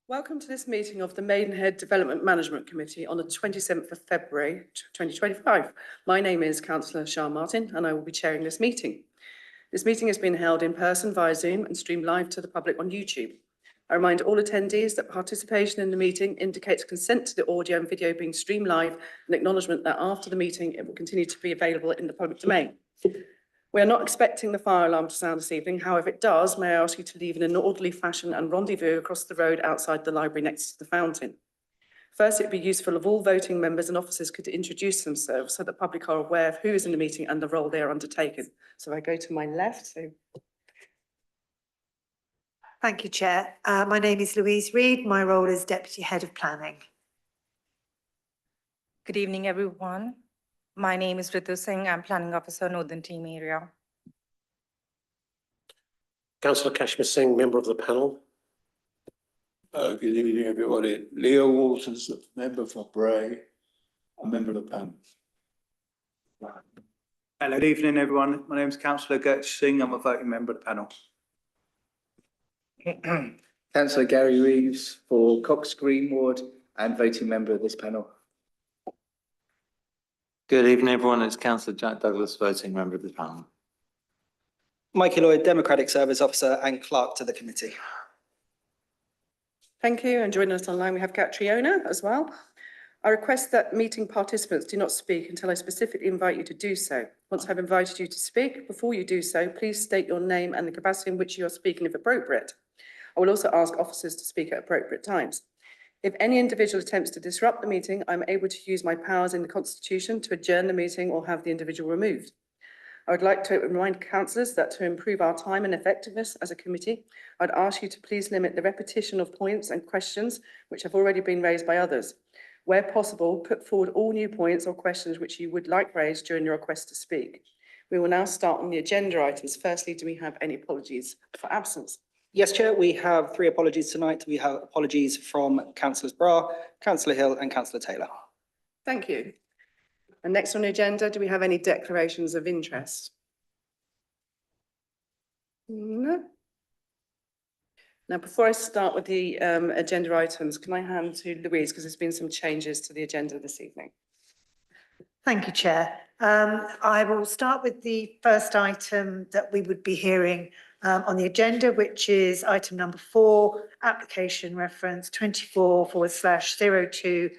Welcome to this meeting of the Maidenhead Development Management Committee on the 27th of February 2025. My name is Councillor Shah Martin and I will be chairing this meeting. This meeting has been held in person via Zoom and streamed live to the public on YouTube. I remind all attendees that participation in the meeting indicates consent to the audio and video being streamed live and acknowledgement that after the meeting it will continue to be available in the public domain. We are not expecting the fire alarm to sound this evening. However, if it does, may I ask you to leave in an orderly fashion and rendezvous across the road outside the library next to the fountain. First, it would be useful if all voting members and officers could introduce themselves so that the public are aware of who is in the meeting and the role they are undertaking. So I go to my left. Thank you, Chair. My name is Louise Reid. My role is Deputy Head of Planning. Good evening, everyone. My name is Ritu Singh. I'm Planning Officer, Northern Team Area. Councillor Kashmir Singh, member of the panel. Good evening, everybody. Leo Walters, member for Bray, a member of the panel. Hello, good evening, everyone. My name is Councillor Gert Singh. I'm a voting member of the panel. Councillor Gary Reeves for Cox Green Ward and voting member of this panel. Good evening, everyone. It's Councillor Jack Douglas, voting member of the panel. Mikey Lloyd, Democratic Service Officer and Clerk to the committee. Thank you. And joining us online, we have Catriona as well. I request that meeting participants do not speak until I specifically invite you to do so. Once I've invited you to speak, before you do so, please state your name and the capacity in which you are speaking if appropriate. I will also ask officers to speak at appropriate times. If any individual attempts to disrupt the meeting, I'm able to use my powers in the Constitution to adjourn the meeting or have the individual removed. I would like to remind councillors that to improve our time and effectiveness as a committee, I'd ask you to please limit the repetition of points and questions which have already been raised by others. Where possible, put forward all new points or questions which you would like raised during your request to speak. We will now start on the agenda items. Firstly, do we have any apologies for absence? Yes, Chair, we have 3 apologies tonight. We have apologies from Councillors Bra, Councillor Hill and Councillor Taylor. Thank you. And next on the agenda, do we have any declarations of interest? No. Now, before I start with the agenda items, can I hand to Louise, because there's been some changes to the agenda this evening. Thank you, Chair. I will start with the first item that we would be hearing on the agenda, which is item number 4, application reference 24/02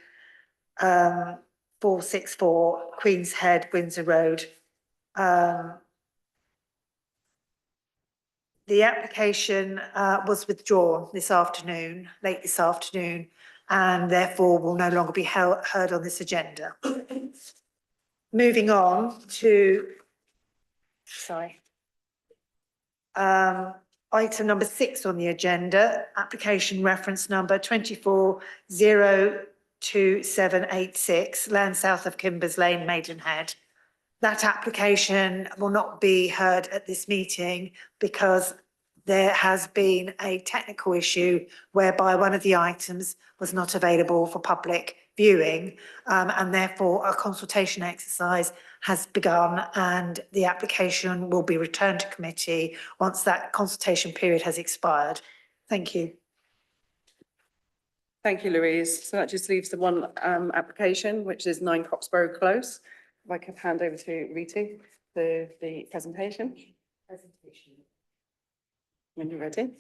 464 Queen's Head, Windsor Road. The application was withdrawn this afternoon, late this afternoon, and therefore will no longer be heard on this agenda. Moving on to, item number 6 on the agenda, application reference number 24/02786, land south of Kimbers Lane, Maidenhead. That application will not be heard at this meeting because there has been a technical issue whereby one of the items was not available for public viewing, and therefore a consultation exercise has begun and the application will be returned to committee once that consultation period has expired. Thank you. Thank you, Louise. So that just leaves the one application, which is 9 Coxborrow Close. If I could hand over to Riti for the presentation. When you're ready.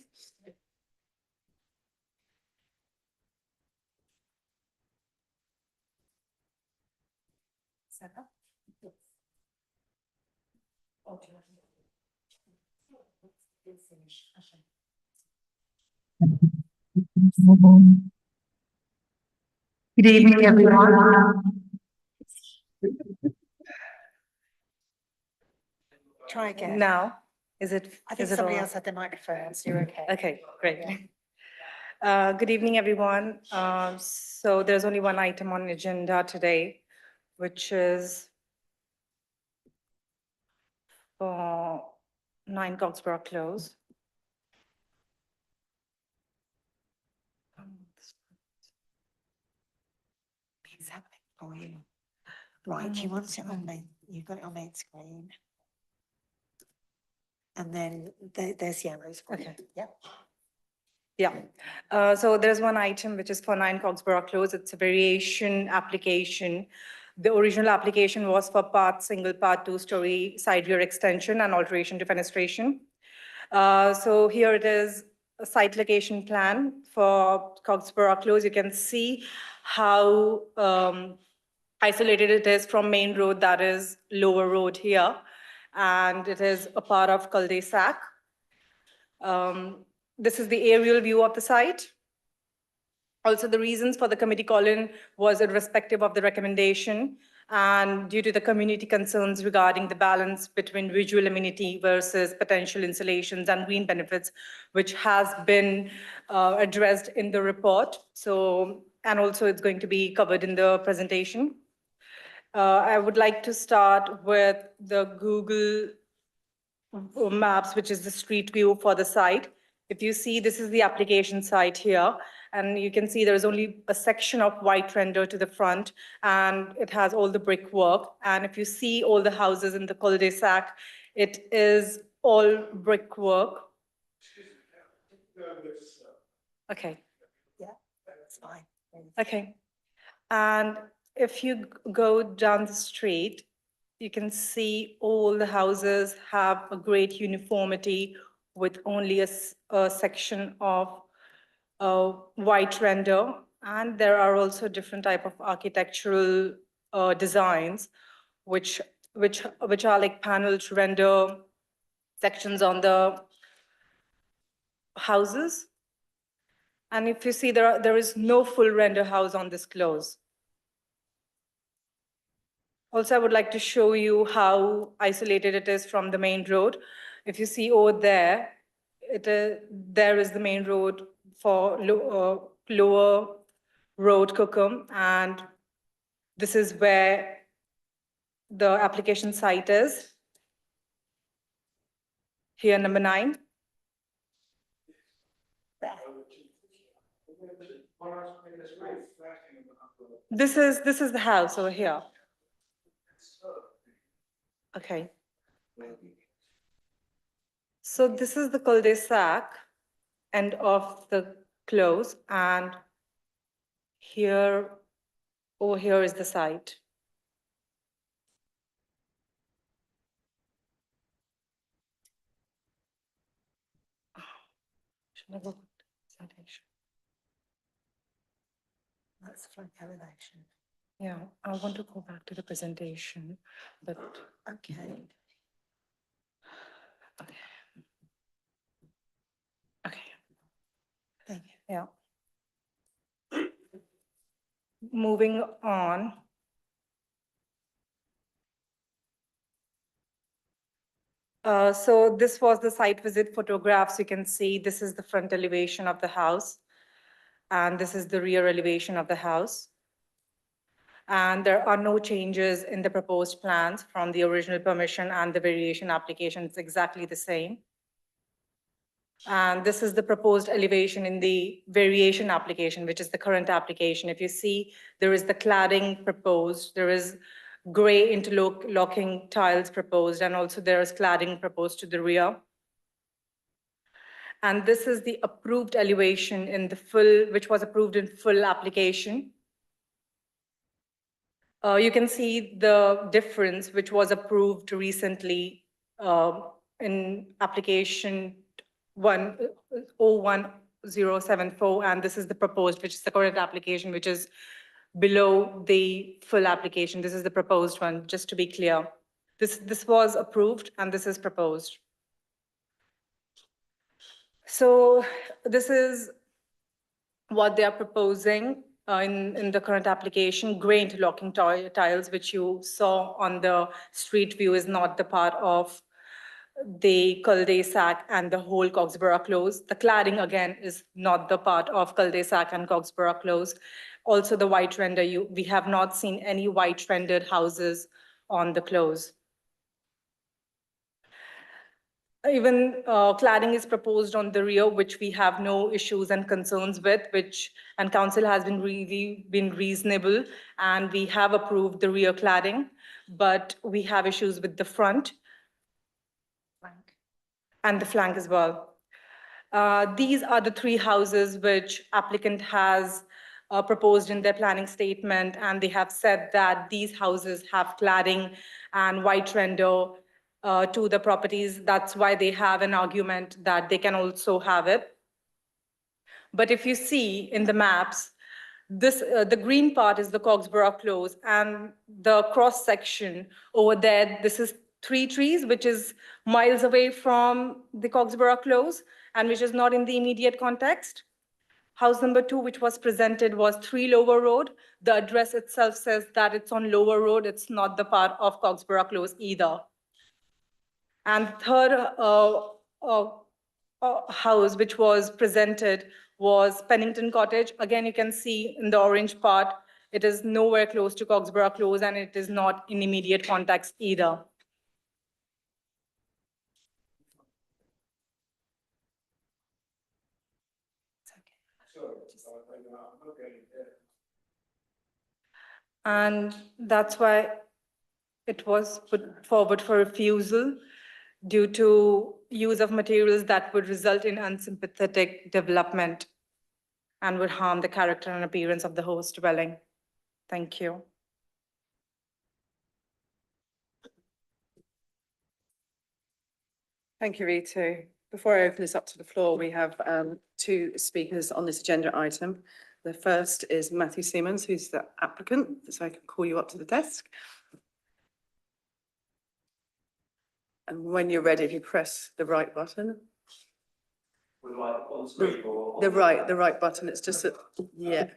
Good evening, everyone. Try again. Now, is it? I think somebody else had the microphone, so you're okay. Okay, great. Good evening, everyone. So there's only one item on the agenda today, which is 9 Coxborrow Close. It's happening for you. Right, you want it on main, you've got it on main screen. And then there's the arrows for you. Okay. Yep. Yeah, so there's one item which is for 9 Coxborrow Close. It's a variation application. The original application was for part single, part 2-story side rear extension and alteration to fenestration. So here it is, a site location plan for Coxborrow Close. You can see how isolated it is from main road, that is lower road here, and it is a part of cul-de-sac. This is the aerial view of the site. Also, the reasons for the committee call-in was irrespective of the recommendation and due to the community concerns regarding the balance between visual amenity versus potential installations and green benefits, which has been addressed in the report. So, and also it's going to be covered in the presentation. I would like to start with the Google Maps, which is the street view for the site. If you see, this is the application site here, and you can see there is only a section of white render to the front, and it has all the brickwork. And if you see all the houses in the cul-de-sac, it is all brickwork. Okay. Yeah, that's fine. Okay. And if you go down the street, you can see all the houses have a great uniformity with only a section of white render. And there are also different type of architectural designs, which are like paneled render sections on the houses. And if you see, there is no full render house on this close. Also, I would like to show you how isolated it is from the main road. If you see over there, there is the main road for lower road Cookham, and this is where the application site is. Here, number 9. This is the house over here. Okay. So this is the cul-de-sac end of the close, and here, over here is the site. Should I go to citation? That's front elevation. Yeah, I want to go back to the presentation, but Okay. okay. Okay. Thank you. Yeah. Moving on. So this was the site visit photographs. You can see this is the front elevation of the house, and this is the rear elevation of the house. And there are no changes in the proposed plans from the original permission and the variation application. It's exactly the same. And this is the proposed elevation in the variation application, which is the current application. If you see, there is the cladding proposed, there is gray interlocking tiles proposed, and also there is cladding proposed to the rear. And this is the approved elevation in the full, which was approved in full application. You can see the difference, which was approved recently in application 01074, and this is the proposed, which is the current application, which is below the full application. This is the proposed one, just to be clear. This was approved, and this is proposed. So this is what they are proposing in the current application. Gray interlocking tiles, which you saw on the street view, is not the part of the cul-de-sac and the whole Coxborrow Close. The cladding, again, is not the part of cul-de-sac and Coxborrow Close. Also, the white render, we have not seen any white rendered houses on the close. Even cladding is proposed on the rear, which we have no issues and concerns with, and council has been reasonable, and we have approved the rear cladding, but we have issues with the front and the flank as well. These are the three houses which applicant has proposed in their planning statement, and they have said that these houses have cladding and white render to the properties. That's why they have an argument that they can also have it. But if you see in the maps, this the green part is the Coxborrow Close, and the cross section over there, this is 3 trees, which is miles away from the Coxborrow Close and which is not in the immediate context. House number 2, which was presented, was 3 Lower Road. The address itself says that it's on Lower Road. It's not the part of Coxborrow Close either. And third house, which was presented, was Pennington Cottage. Again, you can see in the orange part, it is nowhere close to Coxborrow Close, and it is not in immediate context either. And that's why it was put forward for refusal due to use of materials that would result in unsympathetic development and would harm the character and appearance of the host dwelling. Thank you. Thank you, Ritu. Before I open this up to the floor, we have 2 speakers on this agenda item. The first is Matthew Siemens, who's the applicant, so I can call you up to the desk. And when you're ready, if you press the right button. The right button, it's just that, yeah.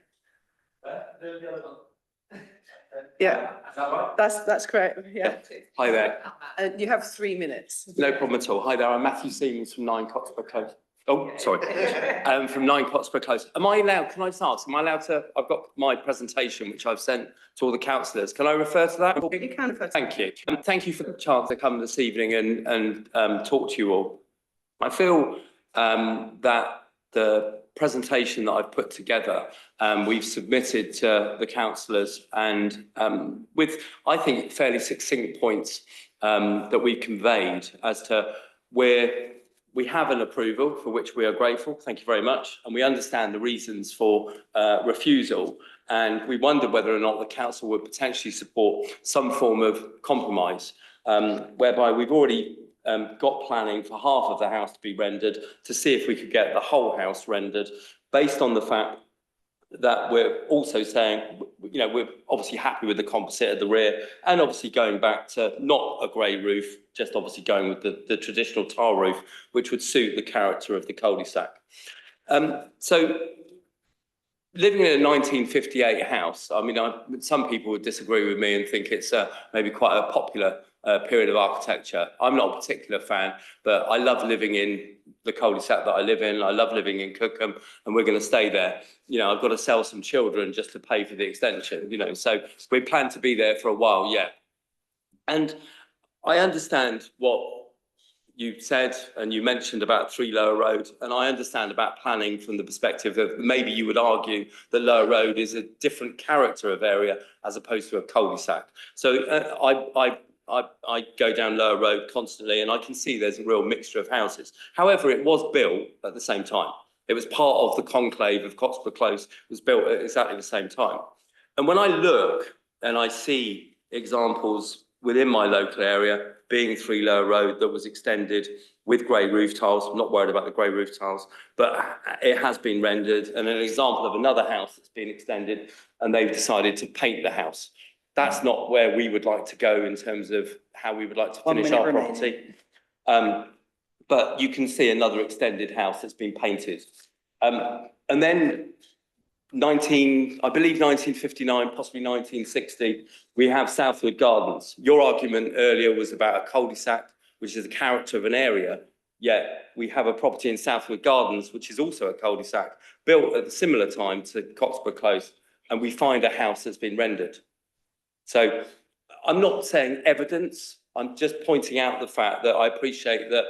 Yeah, that's correct, yeah. Hi there. You have 3 minutes. No problem at all. Hi there. I'm Matthew Siemens from 9 Coxborrow Close. Oh, sorry. From 9 Coxborrow Close. Am I allowed, can I just ask, am I allowed to, I've got my presentation, which I've sent to all the councillors. Can I refer to that? You can refer to Thank you. Thank you for the chance to come this evening and talk to you all. I feel that the presentation that I've put together, we've submitted to the councillors, and with, I think, fairly succinct points that we've conveyed as to where we have an approval for which we are grateful. Thank you very much. And we understand the reasons for refusal. And we wonder whether or not the council would potentially support some form of compromise, whereby we've already got planning for half of the house to be rendered, to see if we could get the whole house rendered, based on the fact that we're also saying, you know, we're obviously happy with the composite at the rear, and obviously going back to not a grey roof, just obviously going with the traditional tile roof, which would suit the character of the cul-de-sac. So living in a 1958 house, I mean, some people would disagree with me and think it's maybe quite a popular period of architecture. I'm not a particular fan, but I love living in the cul-de-sac that I live in. I love living in Cookham, and we're going to stay there. You know, I've got to sell some children just to pay for the extension, you know, so we plan to be there for a while yet. And I understand what you said, and you mentioned about 3 Lower Road, and I understand about planning from the perspective of maybe you would argue that Lower Road is a different character of area as opposed to a cul-de-sac. So I go down Lower Road constantly, and I can see there's a real mixture of houses. However, it was built at the same time. It was part of the conclave of Coxborrow Close, was built at exactly the same time. And when I look and I see examples within my local area, being 3 Lower Road that was extended with grey roof tiles, I'm not worried about the grey roof tiles, but it has been rendered, and an example of another house that's been extended and they've decided to paint the house. That's not where we would like to go in terms of how we would like to finish our property. But you can see another extended house that's been painted. And then I believe 1959, possibly 1960, we have Southwood Gardens. Your argument earlier was about a cul-de-sac, which is the character of an area, yet we have a property in Southwood Gardens, which is also a cul-de-sac, built at a similar time to Coxborrow Close, and we find a house that's been rendered. So I'm not saying evidence, I'm just pointing out the fact that I appreciate that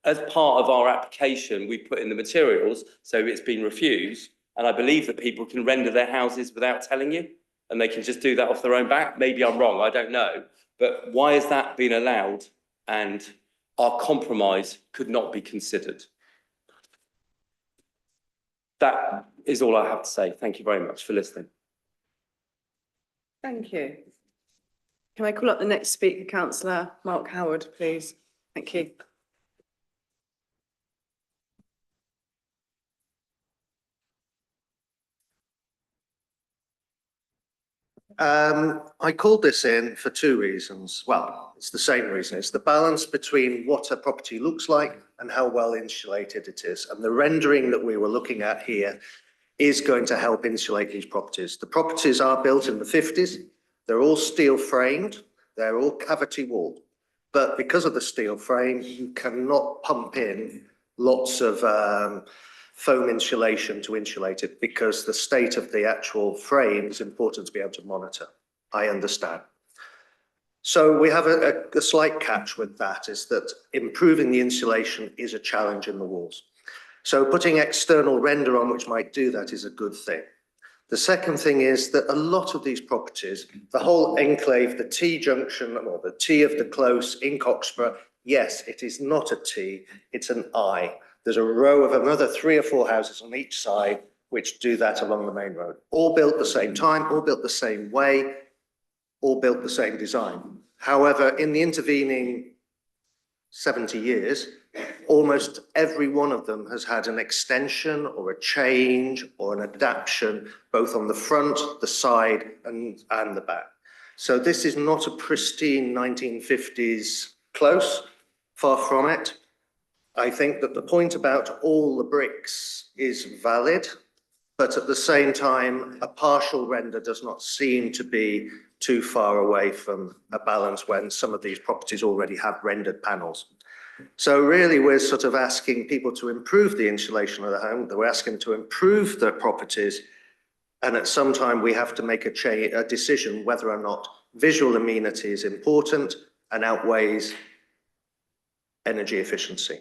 as part of our application, we put in the materials, so it's been refused. And I believe that people can render their houses without telling you, and they can just do that off their own back. Maybe I'm wrong, I don't know. But why has that been allowed and our compromise could not be considered? that is all I have to say. Thank you very much for listening. Thank you. Can I call up the next speaker, Councillor Mark Howard, please? Thank you. I called this in for two reasons. Well, it's the same reason. It's the balance between what a property looks like and how well insulated it is. And the rendering that we were looking at here is going to help insulate these properties. The properties are built in the 50s. They're all steel framed. They're all cavity walled. But because of the steel frame, you cannot pump in lots of foam insulation to insulate it because the state of the actual frame is important to be able to monitor. I understand. So we have a slight catch with that, is that improving the insulation is a challenge in the walls. So putting external render on, which might do that, is a good thing. The second thing is that a lot of these properties, the whole enclave, the T junction, or the T of the close in Coxborrow, yes, it is not a T, it's an I. There's a row of another 3 or 4 houses on each side which do that along the main road. All built the same time, all built the same way, all built the same design. However, in the intervening 70 years, almost every one of them has had an extension or a change or an adaptation, both on the front, the side, and the back. So this is not a pristine 1950s close, far from it. I think that the point about all the bricks is valid, but at the same time, a partial render does not seem to be too far away from a balance when some of these properties already have rendered panels. So really, we're sort of asking people to improve the insulation of the home. We're asking them to improve their properties. And at some time, we have to make a decision whether or not visual amenity is important and outweighs energy efficiency.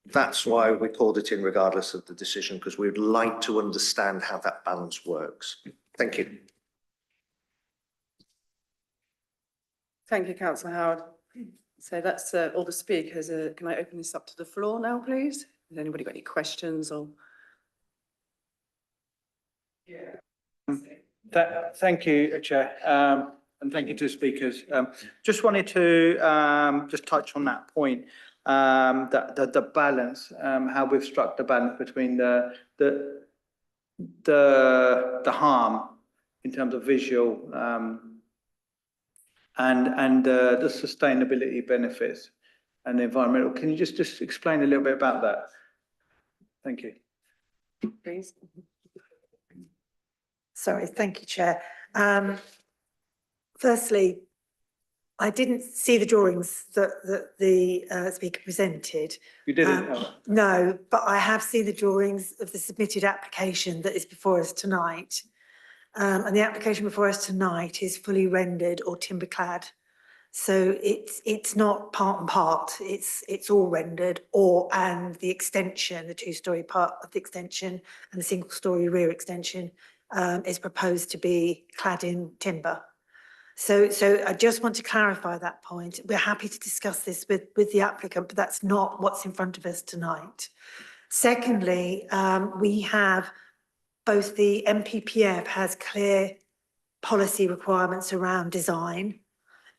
That's why we called it in regardless of the decision, because we'd like to understand how that balance works. Thank you. Thank you, Councillor Howard. So that's all the speakers. Can I open this up to the floor now, please? Has anybody got any questions or? Thank you, Chair, and thank you to the speakers. Just wanted to just touch on that point, that the balance, how we've struck the balance between the harm in terms of visual and the sustainability benefits and the environmental. Can you just explain a little bit about that? Thank you. Please. Sorry, thank you, Chair. Firstly, I didn't see the drawings that the speaker presented. You didn't? No, but I have seen the drawings of the submitted application that is before us tonight. And the application before us tonight is fully rendered or timber clad. So it's not part and part, it's all rendered, and the extension, the 2-storey part of the extension and the 1-storey rear extension is proposed to be clad in timber. So I just want to clarify that point. We're happy to discuss this with the applicant, but that's not what's in front of us tonight. Secondly, we have both the MPPF has clear policy requirements around design,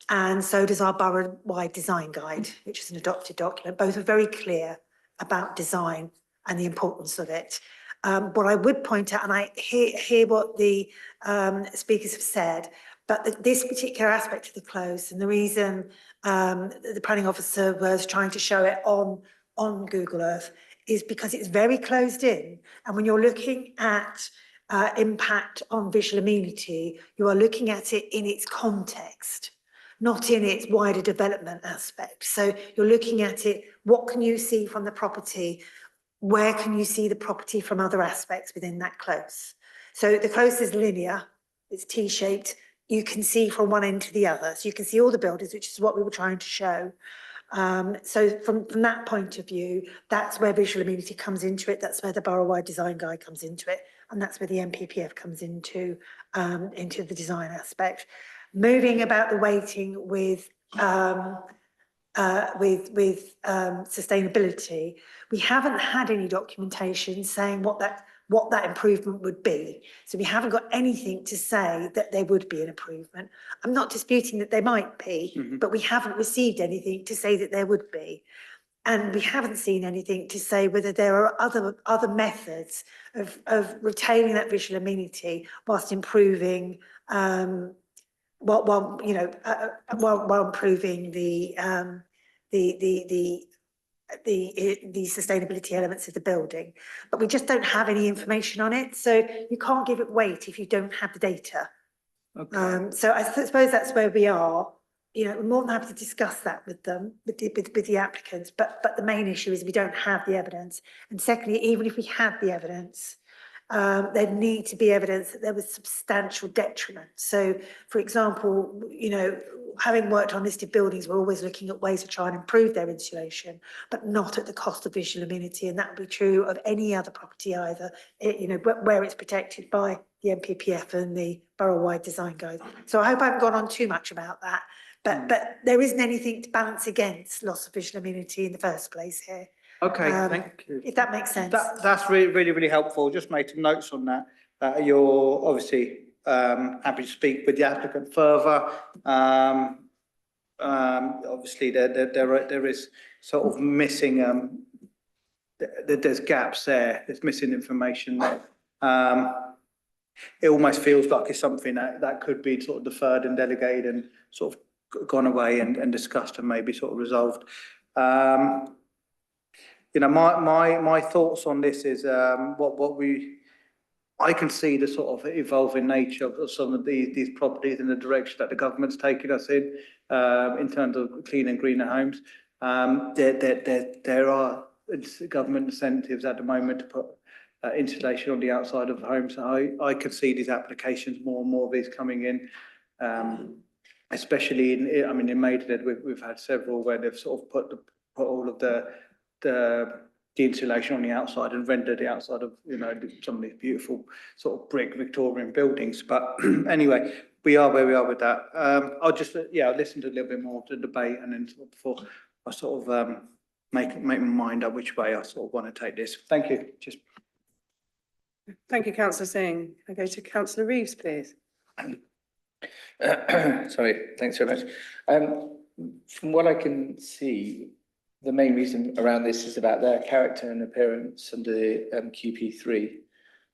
and so does our borough-wide design guide, which is an adopted document. Both are very clear about design and the importance of it. What I would point out, and I hear what the speakers have said, but this particular aspect of the close, and the reason the planning officer was trying to show it on Google Earth, is because it's very closed in. And when you're looking at impact on visual amenity, you are looking at it in its context, not in its wider development aspect. So you're looking at it, what can you see from the property? Where can you see the property from other aspects within that close? So the close is linear, it's T-shaped. You can see from one end to the other. So you can see all the buildings, which is what we were trying to show. So from that point of view, that's where visual amenity comes into it. That's where the borough-wide design guide comes into it. And that's where the MPPF comes into the design aspect. Moving about the weighting with sustainability, we haven't had any documentation saying what that improvement would be. So we haven't got anything to say that there would be an improvement. I'm not disputing that there might be, but we haven't received anything to say that there would be. And we haven't seen anything to say whether there are other methods of retaining that visual amenity whilst improving, while improving the sustainability elements of the building. But we just don't have any information on it, so you can't give it weight if you don't have the data. Okay. So I suppose that's where we are. You know, we're more than happy to discuss that with them, with the applicants, but the main issue is we don't have the evidence. And secondly, even if we had the evidence, there'd need to be evidence that there was substantial detriment. So, for example, you know, having worked on listed buildings, we're always looking at ways to try and improve their insulation, but not at the cost of visual amenity. And that would be true of any other property either, you know, where it's protected by the NPPF and the borough-wide design guide. So I hope I haven't gone on too much about that. But there isn't anything to balance against loss of visual amenity in the first place here. Okay, thank you. If that makes sense. That's really helpful. Just made some notes on that. You're obviously happy to speak with the applicant further. Obviously, there is sort of missing. There's gaps there. There's missing information there. It almost feels like it's something that could be sort of deferred and delegated and sort of gone away and discussed and maybe sort of resolved. You know, my thoughts on this is I can see the sort of evolving nature of some of these properties in the direction that the government's taking us in terms of clean and greener homes. There are government incentives at the moment to put insulation on the outside of the homes. So I could see these applications, more and more of these coming in. Especially in Maidenhead, we've had several where they've sort of put all of the insulation on the outside and rendered the outside of, you know, some of these beautiful sort of brick Victorian buildings. But anyway, we are where we are with that. I'll just listen to a little bit more of the debate and then before I sort of make my mind up which way I sort of want to take this. Thank you. Just. Thank you, Councillor Singh. I go to Councillor Reeves, please. Sorry, thanks very much. From what I can see, the main reason around this is about their character and appearance under QP3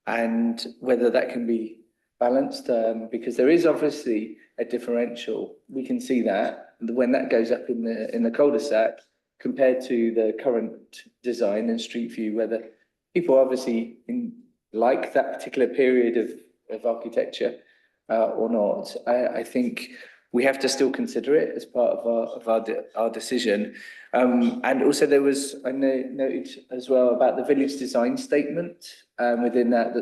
and whether that can be balanced, because there is obviously a differential. We can see that when that goes up in the cul-de-sac compared to the current design and street view, whether people obviously like that particular period of architecture or not. I think we have to still consider it as part of our decision. And also I noted as well about the village design statement within that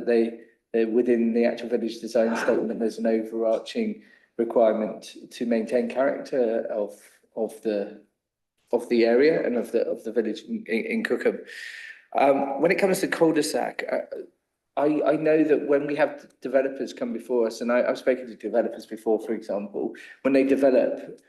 within the actual village design statement, there's an overarching requirement to maintain character of the area and of the village in Cookham. When it comes to cul-de-sac, I know that when we have developers come before us, and I've spoken to developers before, for example, when they develop,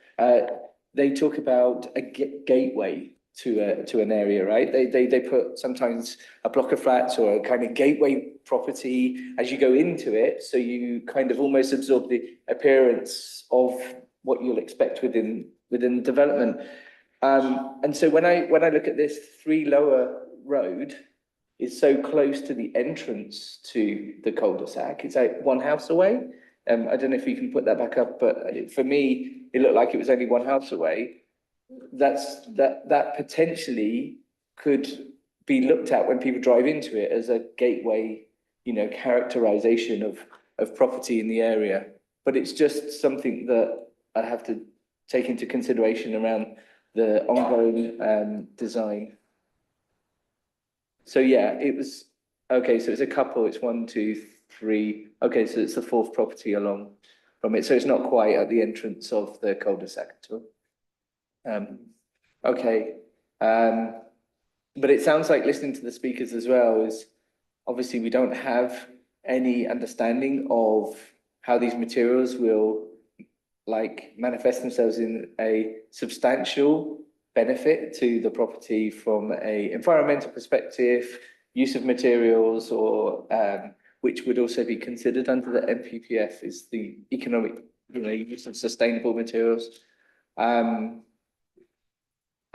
they talk about a gateway to an area, right? They put sometimes a block of flats or a kind of gateway property as you go into it, so you kind of almost absorb the appearance of what you'll expect within the development. And so when I look at this 3 Lower Road, is so close to the entrance to the cul-de-sac. It's like 1 house away. I don't know if you can put that back up, but for me, it looked like it was only 1 house away. That potentially could be looked at when people drive into it as a gateway, you know, characterization of property in the area. But it's just something that I have to take into consideration around the ongoing design. So yeah, it was, okay, so it's a couple, it's 1, 2, 3. Okay, so it's the 4th property along from it. So it's not quite at the entrance of the cul-de-sac at all. Okay. But it sounds like listening to the speakers as well is obviously we don't have any understanding of how these materials will like manifest themselves in a substantial benefit to the property from a environmental perspective, use of materials, or which would also be considered under the NPPF is the economic, use of sustainable materials.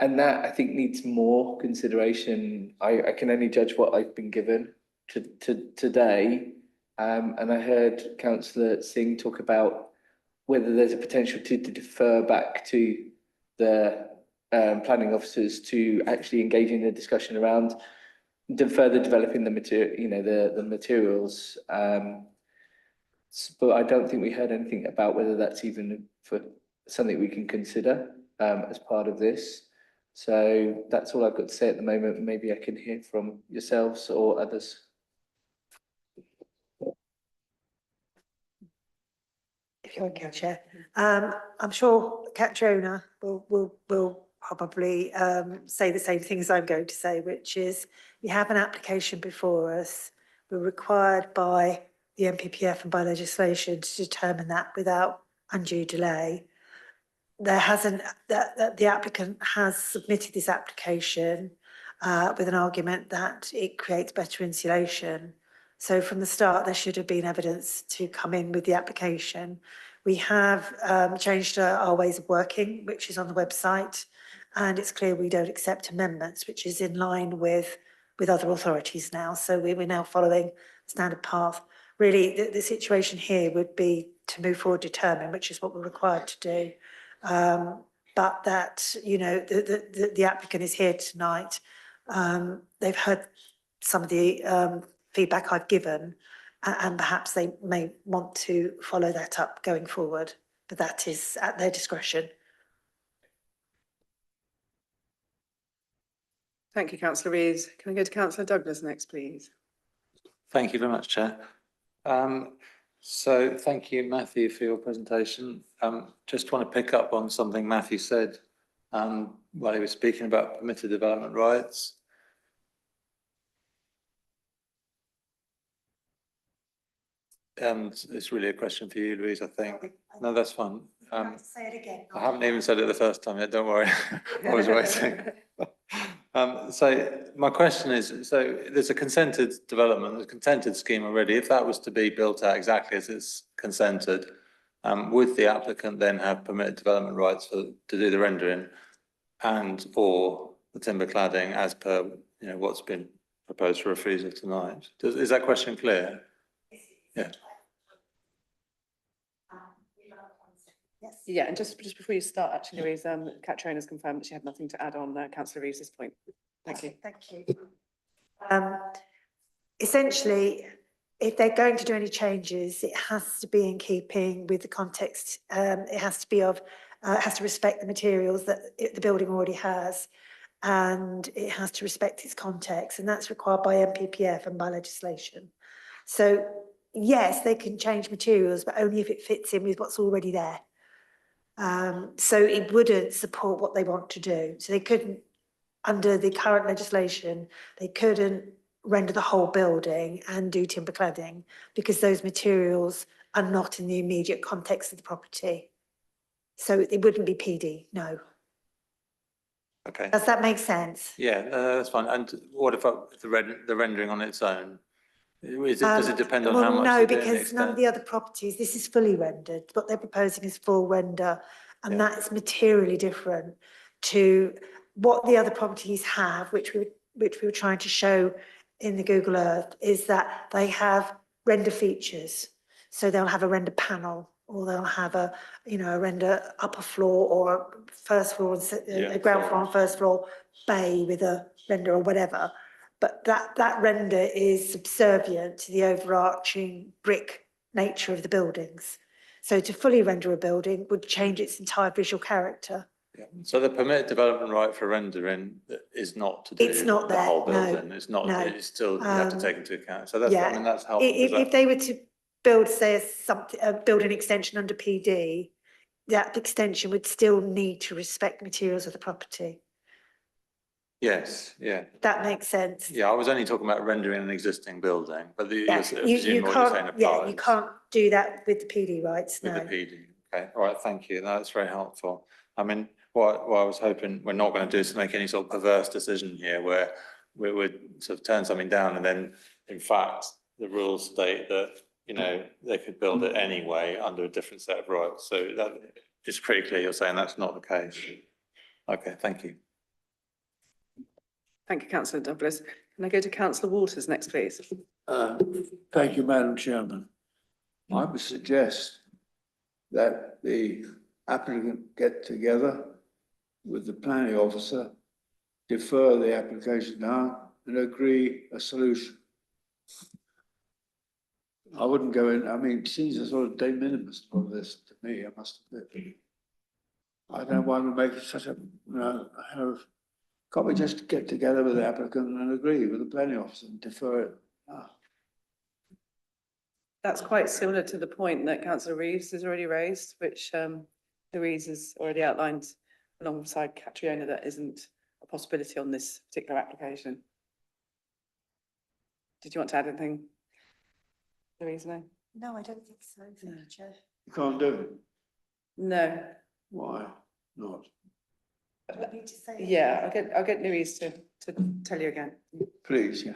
And that I think needs more consideration. I can only judge what I've been given today. And I heard Councillor Singh talk about whether there's a potential to defer back to the planning officers to actually engage in a discussion around further developing the material, the materials. But I don't think we heard anything about whether that's even for something we can consider as part of this. So that's all I've got to say at the moment. Maybe I can hear from yourselves or others. If you're okay, Chair. I'm sure Catriona will probably say the same things I'm going to say, which is we have an application before us. We're required by the NPPF and by legislation to determine that without undue delay. There hasn't, the applicant has submitted this application with an argument that it creates better insulation. So from the start, there should have been evidence to come in with the application. We have changed our ways of working, which is on the website, and it's clear we don't accept amendments, which is in line with other authorities now. So we're now following the standard path. Really, the situation here would be to move forward determined, which is what we're required to do. But that, the applicant is here tonight. They've heard some of the feedback I've given, and perhaps they may want to follow that up going forward, but that is at their discretion. Thank you, Councillor Rees. Can I go to Councillor Douglas next, please? Thank you very much, Chair. So thank you, Matthew, for your presentation. Just want to pick up on something Matthew said while he was speaking about permitted development rights. And it's really a question for you, Louise, I think. No, that's fine. Say it again. I haven't even said it the first time yet, don't worry. I was waiting. So my question is, so there's a consented development, there's a consented scheme already. If that was to be built out exactly as it's consented, would the applicant then have permitted development rights to do the rendering and or the timber cladding as per what's been proposed for refusal tonight? Is that question clear? Yeah. Yes. Yeah, and just before you start, actually, Louise, Catriona's confirmed that she had nothing to add on Councillor Rees's point. Thank you. Thank you. Essentially, if they're going to do any changes, it has to be in keeping with the context. It has to be it has to respect the materials that the building already has, and it has to respect its context, and that's required by NPPF and by legislation. So yes, they can change materials, but only if it fits in with what's already there. So it wouldn't support what they want to do. So they couldn't, under the current legislation, they couldn't render the whole building and do timber cladding because those materials are not in the immediate context of the property. So it wouldn't be PD, no. Okay. Does that make sense? Yeah, that's fine. And what if the rendering on its own? Does it depend on how much? No, because none of the other properties, this is fully rendered. What they're proposing is full render, and that is materially different to what the other properties have, which we were trying to show in the Google Earth, is that they have render features. So they'll have a render panel, or they'll have a render upper floor or first floor, a ground floor and first floor bay with a render or whatever. But that render is subservient to the overarching brick nature of the buildings. So to fully render a building would change its entire visual character. Yeah. So the permitted development right for rendering is not to do the whole building. No, it's not. No. It's still you have to take into account. So that's I mean that's helpful. If they were to build, say, build an extension under PD, that extension would still need to respect materials of the property. Yes, yeah. That makes sense. Yeah, I was only talking about rendering an existing building, but you can't. Yeah, you can't do that with the PD rights. No. With the PD. Okay. All right. Thank you. That's very helpful. I mean, what I was hoping we're not going to do is to make any sort of perverse decision here where we would sort of turn something down and then, in fact, the rules state that, you know, they could build it anyway under a different set of rights. So that it's pretty clear you're saying that's not the case. Okay, thank you. Thank you, councillor Douglas. Can I go to councillor Waters next, please? Thank you, Madam Chairman. I would suggest that the applicant get together with the planning officer, defer the application down and agree a solution. I wouldn't go in, I mean, it seems a sort of de minimis of this to me, I must admit. I don't know why we make it such a, can't we just get together with the applicant and agree with the planning officer and defer it? That's quite similar to the point that councillor Reeves has already raised, which Louise has already outlined alongside Catriona, that isn't a possibility on this particular application. Did you want to add anything, Louise? No? No, I don't think so, thank you, Chair. You can't do it. No. Why not? Do I need to say? Yeah, I'll get Louise to tell you again. Please, yeah.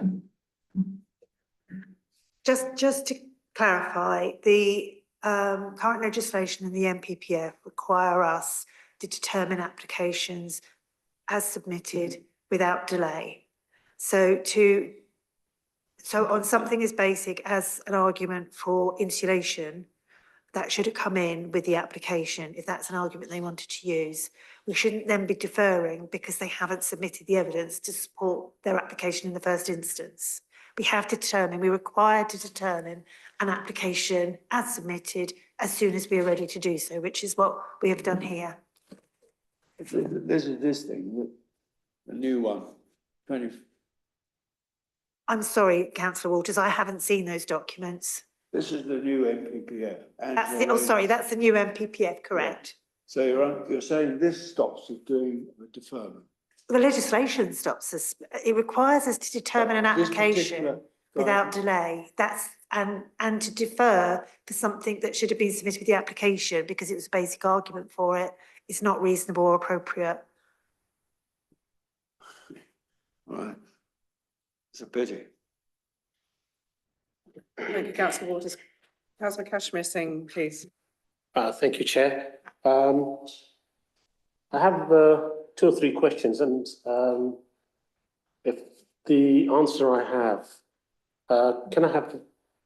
Just to clarify, the current legislation and the MPPF require us to determine applications as submitted without delay. So on something as basic as an argument for insulation, that should have come in with the application, if that's an argument they wanted to use. We shouldn't then be deferring because they haven't submitted the evidence to support their application in the first instance. We have to determine, we're required to determine an application as submitted as soon as we are ready to do so, which is what we have done here. This is this thing, the new one, 20. I'm sorry, councillor Waters, I haven't seen those documents. This is the new MPPF. That's the, oh, sorry, that's the new MPPF, correct? So you're saying this stops us doing a deferment? The legislation stops us. It requires us to determine an This application particular without guidance. delay. That's and to defer for something that should have been submitted with the application because it was a basic argument for it is not reasonable or appropriate. Right. It's a pity. Thank you, councillor Waters. Councillor Kashmir Singh, please. Thank you, Chair. I have 2 or 3 questions, and if the answer I have, can I have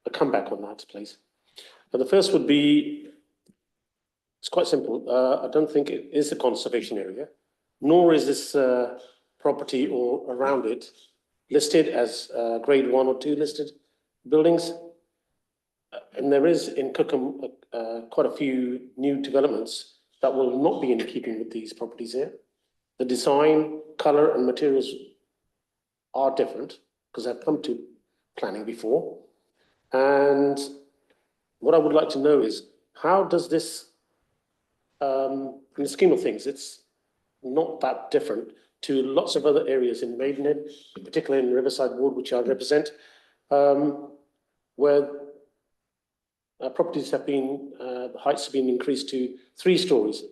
a comeback on that, please? The first would be, it's quite simple. I don't think it is a conservation area, nor is this property or around it listed as grade 1 or 2 listed buildings. And there is in Cookham quite a few new developments that will not be in keeping with these properties here. The design, colour and materials are different because I've come to planning before. And what I would like to know is, how does this, in the scheme of things, it's not that different to lots of other areas in Maidenhead, particularly in Riverside Ward, which I represent, where properties have been, the heights have been increased to 3 stories,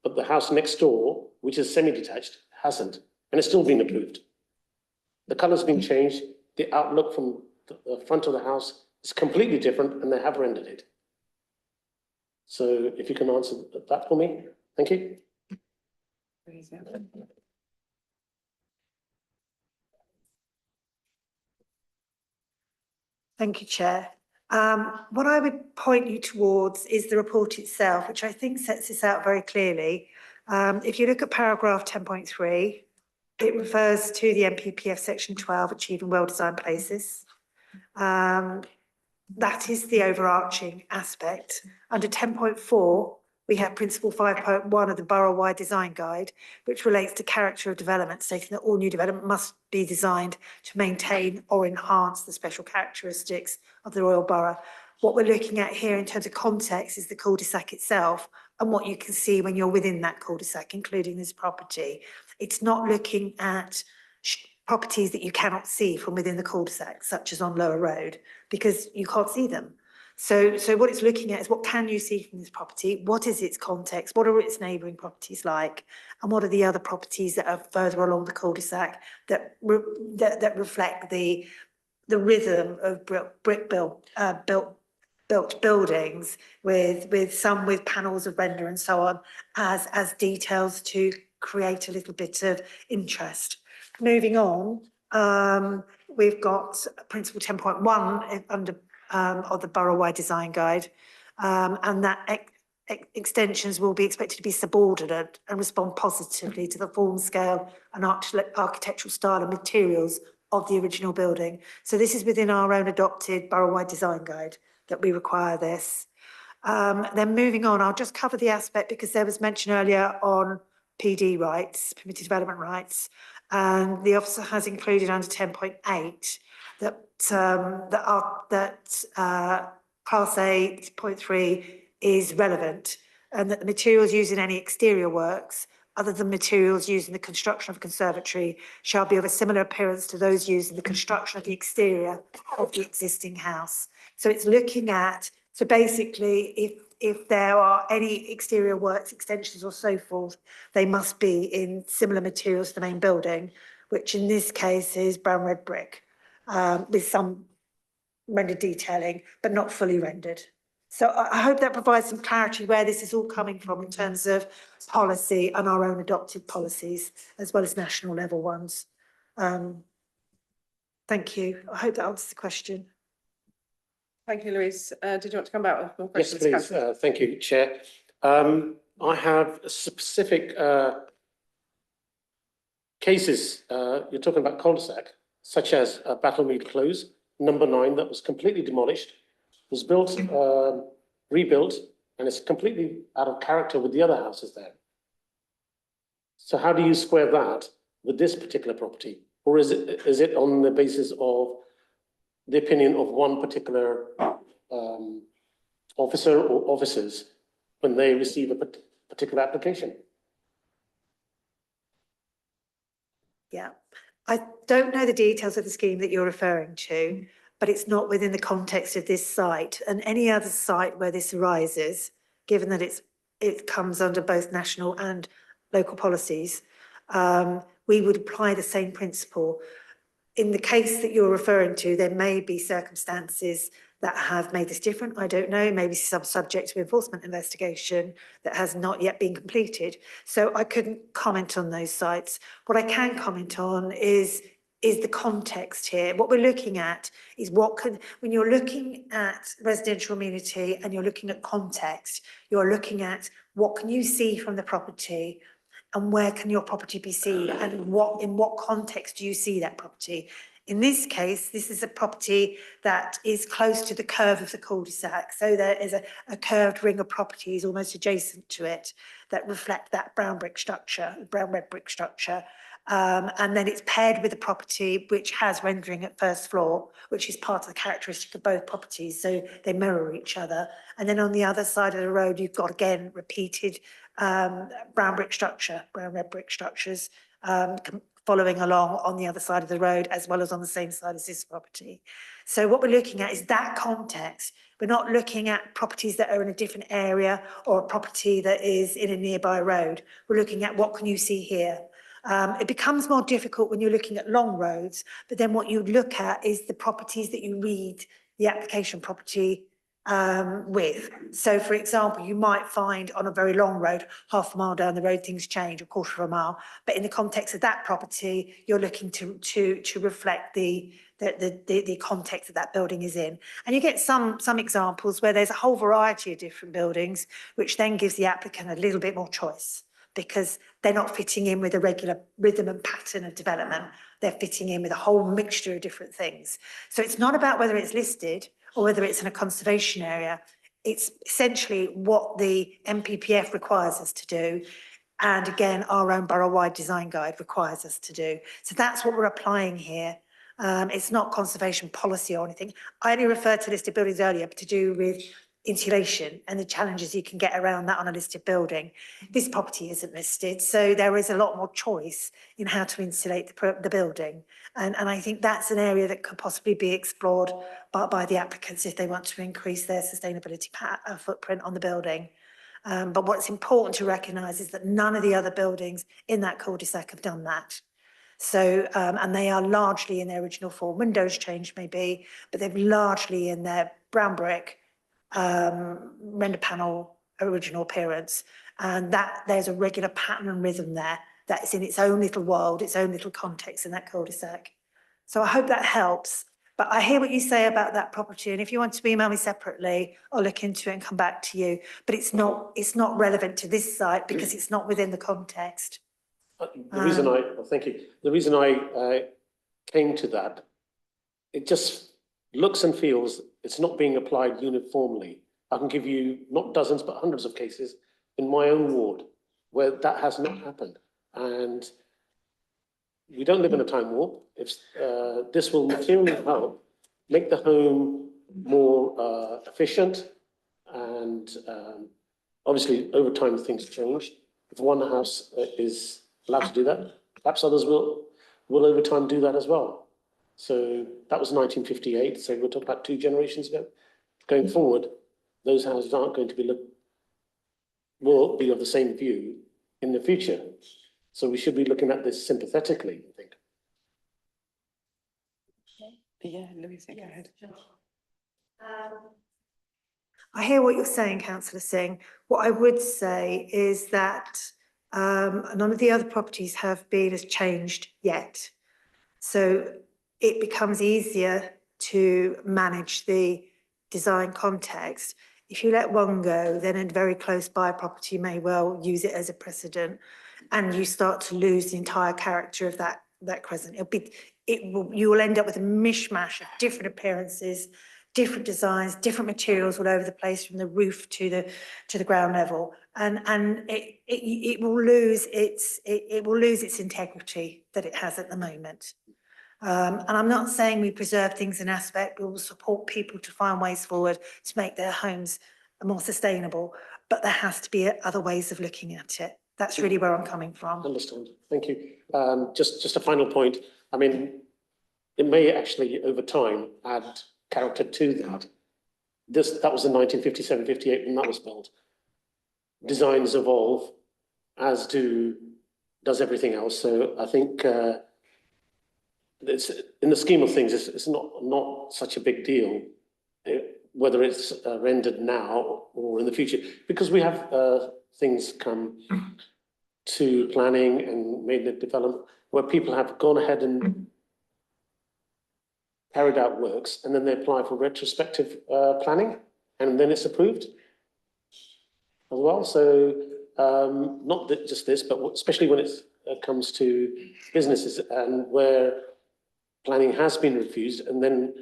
but the house next door, which is semi-detached, hasn't, and it's still been approved. The colour's been changed, the outlook from the front of the house is completely different, and they have rendered it. So if you can answer that for me, thank you. Thank you, Chair. What I would point you towards is the report itself, which I think sets this out very clearly. If you look at paragraph 10.3, it refers to the MPPF section 12, achieving well-designed places. That is the overarching aspect. Under 10.4, we have principle 5.1 of the borough-wide design guide, which relates to character of development, stating that all new development must be designed to maintain or enhance the special characteristics of the Royal Borough. What we're looking at here in terms of context is the cul-de-sac itself and what you can see when you're within that cul-de-sac, including this property. It's not looking at properties that you cannot see from within the cul-de-sac, such as on Lower Road, because you can't see them. So what it's looking at is what can you see from this property? What is its context? What are its neighbouring properties like? And what are the other properties that are further along the cul-de-sac that reflect the rhythm of built buildings with some with panels of render and so on as details to create a little bit of interest. Moving on, we've got principle 10.1 under of the borough-wide design guide, and that extensions will be expected to be subordinate and respond positively to the form, scale and architectural style and materials of the original building. So this is within our own adopted borough-wide design guide that we require this. Then moving on, I'll just cover the aspect because there was mention earlier on PD rights, permitted development rights, and the officer has included under 10.8 that class 8.3 is relevant, and that the materials used in any exterior works other than materials used in the construction of a conservatory shall be of a similar appearance to those used in the construction of the exterior of the existing house. So it's looking at, so basically if there are any exterior works, extensions or so forth, they must be in similar materials to the main building, which in this case is brown red brick, with some rendered detailing, but not fully rendered. So I hope that provides some clarity where this is all coming from in terms of policy and our own adopted policies, as well as national level ones. Thank you. I hope that answers the question. Thank you, Louise. Did you want to come back with more Yes, questions? please. Thank you, Chair. I have specific cases. You're talking about cul-de-sac, such as Battlemead Close, number 9, that was completely demolished, was built, rebuilt, and it's completely out of character with the other houses there. So how do you square that with this particular property? Or is it on the basis of the opinion of one particular officer or officers when they receive a particular application? Yeah, I don't know the details of the scheme that you're referring to, but it's not within the context of this site. And any other site where this arises, given that it comes under both national and local policies, we would apply the same principle. In the case that you're referring to, there may be circumstances that have made this different. I don't know, maybe some subject to enforcement investigation that has not yet been completed. So I couldn't comment on those sites. What I can comment on is the context here. What we're looking at is when you're looking at residential amenity and you're looking at context, you're looking at what can you see from the property and where can your property be seen and in what context do you see that property. In this case, this is a property that is close to the curve of the cul-de-sac. So there is a curved ring of properties almost adjacent to it that reflect that brown brick structure, brown red brick structure. And then it's paired with a property which has rendering at first floor, which is part of the characteristic of both properties. So they mirror each other. And then on the other side of the road, you've got, again, repeated brown brick structure, brown red brick structures, following along on the other side of the road, as well as on the same side as this property. So what we're looking at is that context. We're not looking at properties that are in a different area or a property that is in a nearby road. We're looking at what can you see here. It becomes more difficult when you're looking at long roads, but then what you look at is the properties that you read the application property with. So, for example, you might find on a very long road, half a mile down the road, things change, a quarter of a mile. But in the context of that property, you're looking to reflect the context that that building is in. And you get some examples where there's a whole variety of different buildings, which then gives the applicant a little bit more choice because they're not fitting in with a regular rhythm and pattern of development. They're fitting in with a whole mixture of different things. So it's not about whether it's listed or whether it's in a conservation area. It's essentially what the MPPF requires us to do. And again, our own borough-wide design guide requires us to do. So that's what we're applying here. It's not conservation policy or anything. I only referred to listed buildings earlier to do with insulation and the challenges you can get around that on a listed building. This property isn't listed, so there is a lot more choice in how to insulate the building. And I think that's an area that could possibly be explored by the applicants if they want to increase their sustainability footprint on the building. But what's important to recognise is that none of the other buildings in that cul-de-sac have done that. So, and they are largely in their original form. Windows changed maybe, but they're largely in their brown brick, render panel original appearance. And that there's a regular pattern and rhythm there that's in its own little world, its own little context in that cul-de-sac. So I hope that helps. But I hear what you say about that property, and if you want to email me separately, I'll look into it and come back to you. But it's not relevant to this site because it's not within the context. The reason thank you. The reason I came to that, it just looks and feels it's not being applied uniformly. I can give you not dozens but hundreds of cases in my own ward where that has not happened, and we don't live in a time warp. If this will materially help make the home more efficient, and obviously over time things change. If one house is allowed to do that, perhaps others will over time do that as well. So that was 1958. So we're talking about 2 generations ago. Going forward, those houses aren't going to will be of the same view in the future. So we should be looking at this sympathetically, I think. Yeah, Louisa, go ahead. I hear what you're saying, Councillor Singh. What I would say is that none of the other properties have been as changed yet. So it becomes easier to manage the design context. If you let one go, then a very close by property may well use it as a precedent, and you start to lose the entire character of that crescent. You will end up with a mishmash of different appearances, different designs, different materials all over the place, from the roof to the ground level, and it will lose its integrity that it has at the moment. And I'm not saying we preserve things in aspect. We will support people to find ways forward to make their homes more sustainable, but there has to be other ways of looking at it. That's really where I'm coming from. Understand. Thank you. Just a final point. I mean, it may actually over time add character to that. That was in 1957, 58 when that was built. Designs evolve, as does everything else. So I think it's in the scheme of things, it's not such a big deal, whether it's rendered now or in the future, because we have things come to planning and Maidenhead development where people have gone ahead and carried out works, and then they apply for retrospective planning, and then it's approved as well. So not just this, but especially when it comes to businesses and where planning has been refused and then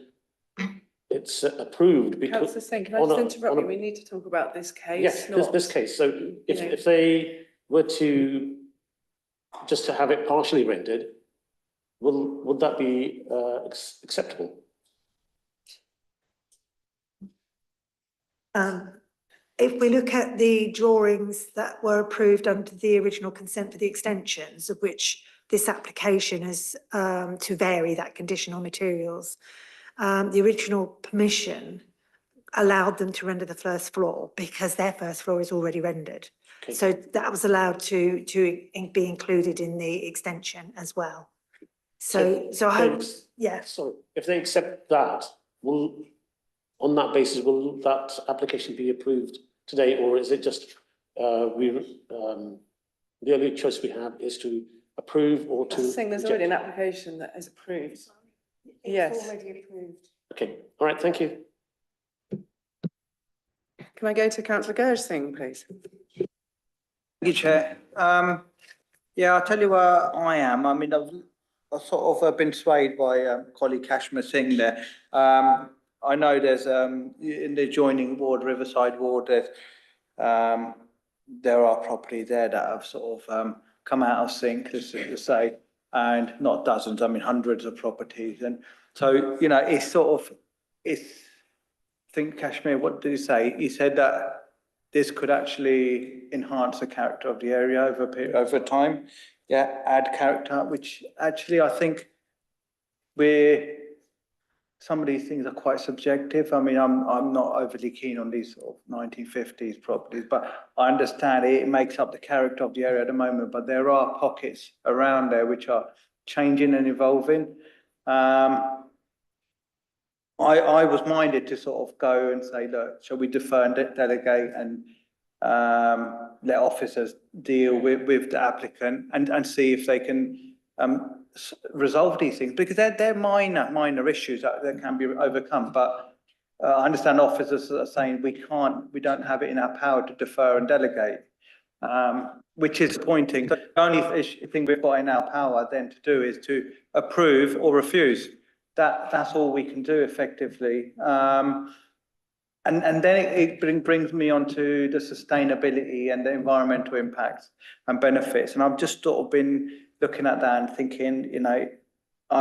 it's approved. Councillor Singh, can I just interrupt you? We need to talk about this case. Yes, this case. So if they were to just to have it partially rendered, would that be acceptable? If we look at the drawings that were approved under the original consent for the extensions, of which this application is to vary that conditional materials, the original permission allowed them to render the first floor because their first floor is already rendered. Okay. So that was allowed to be included in the extension as well. So I hope, yeah. So if they accept that, on that basis, will that application be approved today, or is it just the only choice we have is to approve or to? I think there's already an application that is approved. Yes. It's already approved. Okay. All right. Thank you. Can I go to Councillor Gershing, please? Thank you, Chair. Yeah, I'll tell you where I am. I mean, I've sort of been swayed by colleague Kashmir Singh there. I know there's in the adjoining ward, Riverside ward, there are properties there that have sort of come out of sync, as to say, and not dozens, I mean hundreds of properties. And so, you know, it's think, Kashmir, what did he say? He said that this could actually enhance the character of the area over time. Yeah, add character, which actually I think some of these things are quite subjective. I mean, I'm not overly keen on these sort of 1950s properties, but I understand it makes up the character of the area at the moment. But there are pockets around there which are changing and evolving. I was minded to sort of go and say, look, shall we defer and delegate and let officers deal with the applicant and see if they can resolve these things, because they're minor issues that can be overcome. But I understand officers are saying we don't have it in our power to defer and delegate, which is disappointing. The only thing we've got in our power then to do is to approve or refuse. That's all we can do effectively. And then it brings me on to the sustainability and the environmental impacts and benefits. And I've just sort of been looking at that and thinking, I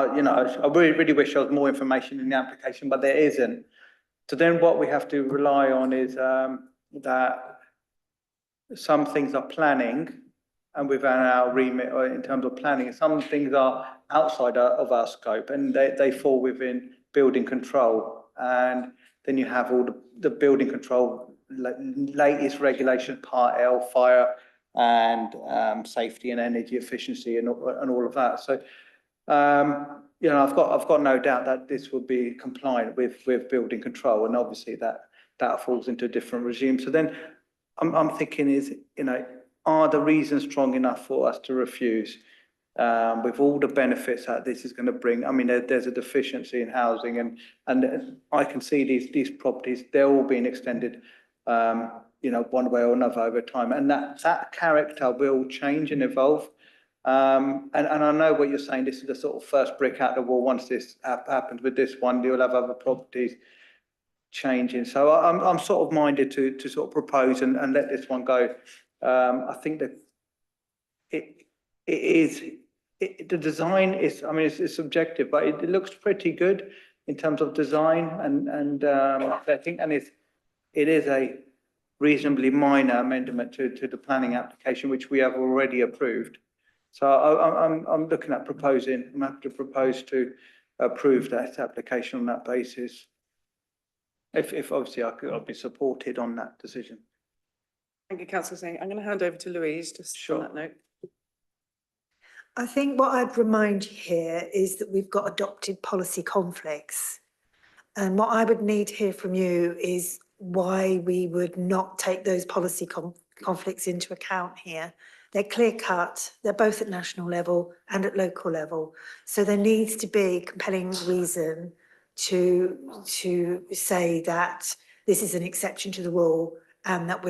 really wish there was more information in the application, but there isn't. So then what we have to rely on is that some things are planning and within our remit or in terms of planning, some things are outside of our scope and they fall within building control. And then you have all the building control, latest regulation, Part L, fire and safety and energy efficiency and all of that. So, I've got no doubt that this will be compliant with building control, and obviously that falls into a different regime. So then I'm thinking are the reasons strong enough for us to refuse? With all the benefits that this is going to bring. I mean, there's a deficiency in housing, and I can see these properties, they're all being extended, one way or another over time, and that character will change and evolve. And I know what you're saying. This is the sort of first brick out the wall. Once this happens with this one, you'll have other properties changing. So I'm sort of minded to sort of propose and let this one go. I think that the design is, I mean, it's subjective, but it looks pretty good in terms of design, and I think, and it is a reasonably minor amendment to the planning application, which we have already approved. So I'm looking at proposing. I'm happy to propose to approve that application on that basis. If obviously I'll be supported on that decision. Thank you, Councillor Singh. I'm going to hand over to Louise just on that note. I think what I'd remind you here is that we've got adopted policy conflicts. And what I would need to hear from you is why we would not take those policy conflicts into account here. They're clear cut, they're both at national level and at local level. So there needs to be compelling reason to say that this is an exception to the rule, and that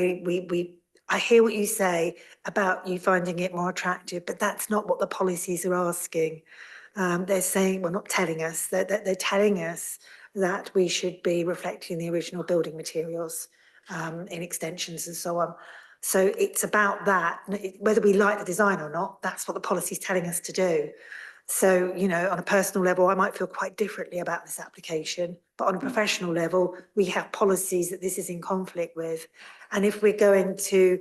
I hear what you say about you finding it more attractive, but that's not what the policies are asking. They're saying, well, not telling us, they're telling us that we should be reflecting the original building materials in extensions and so on. So it's about that, whether we like the design or not, that's what the policy is telling us to do. So, on a personal level, I might feel quite differently about this application, but on a professional level, we have policies that this is in conflict with. And if we're going to,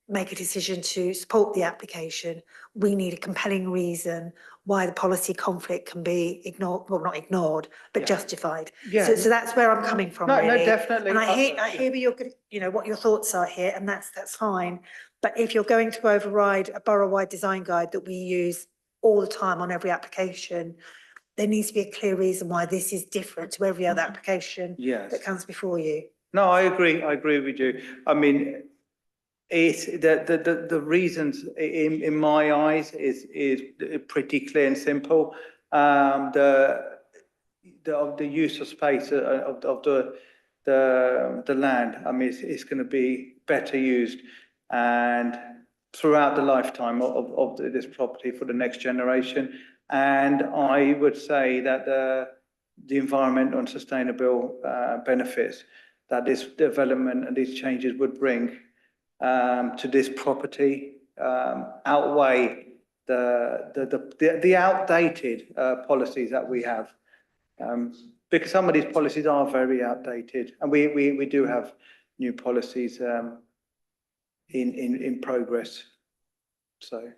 make a decision to support the application, we need a compelling reason why the policy conflict can be ignored, well, not ignored, but justified. Yeah. So that's where I'm coming from, really. No, definitely. And I hear what your thoughts are here, and that's fine. But if you're going to override a borough-wide design guide that we use all the time on every application, there needs to be a clear reason why this is different to every other application that comes before you. No, I agree with you. I mean, it's the reasons in my eyes is pretty clear and simple. The use of space of the land, I mean, it's going to be better used and throughout the lifetime of this property for the next generation. And I would say that the environmental and sustainable benefits that this development and these changes would bring to this property outweigh the outdated policies that we have. because some of these policies are very outdated, and we do have new policies in progress. So,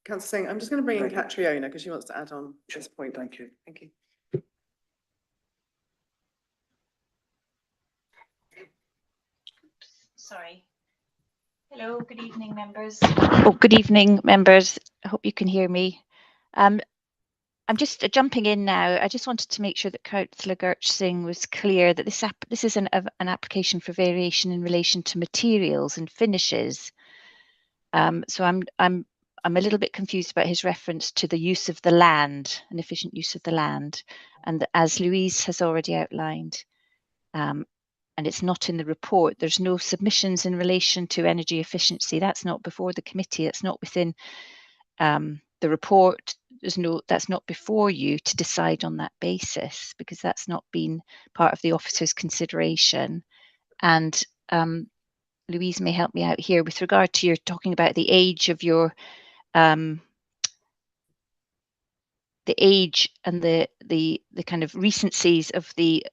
Councillor Singh, I'm just going to bring in Thank you. Catriona because she wants to add on to this point. thank you. Thank you. Sorry. Hello, good evening, members. Oh, good evening, members. I hope you can hear me. I'm just jumping in now. I just wanted to make sure that Councillor Gurch Singh was clear that this is an application for variation in relation to materials and finishes. So I'm a little bit confused about his reference to the use of the land, an efficient use of the land, and as Louise has already outlined, and it's not in the report. There's no submissions in relation to energy efficiency. That's not before the committee. It's not within the report. That's not before you to decide on that basis, because that's not been part of the officer's consideration. And Louise may help me out here with regard to your talking about the age of your the age and the kind of recencies of the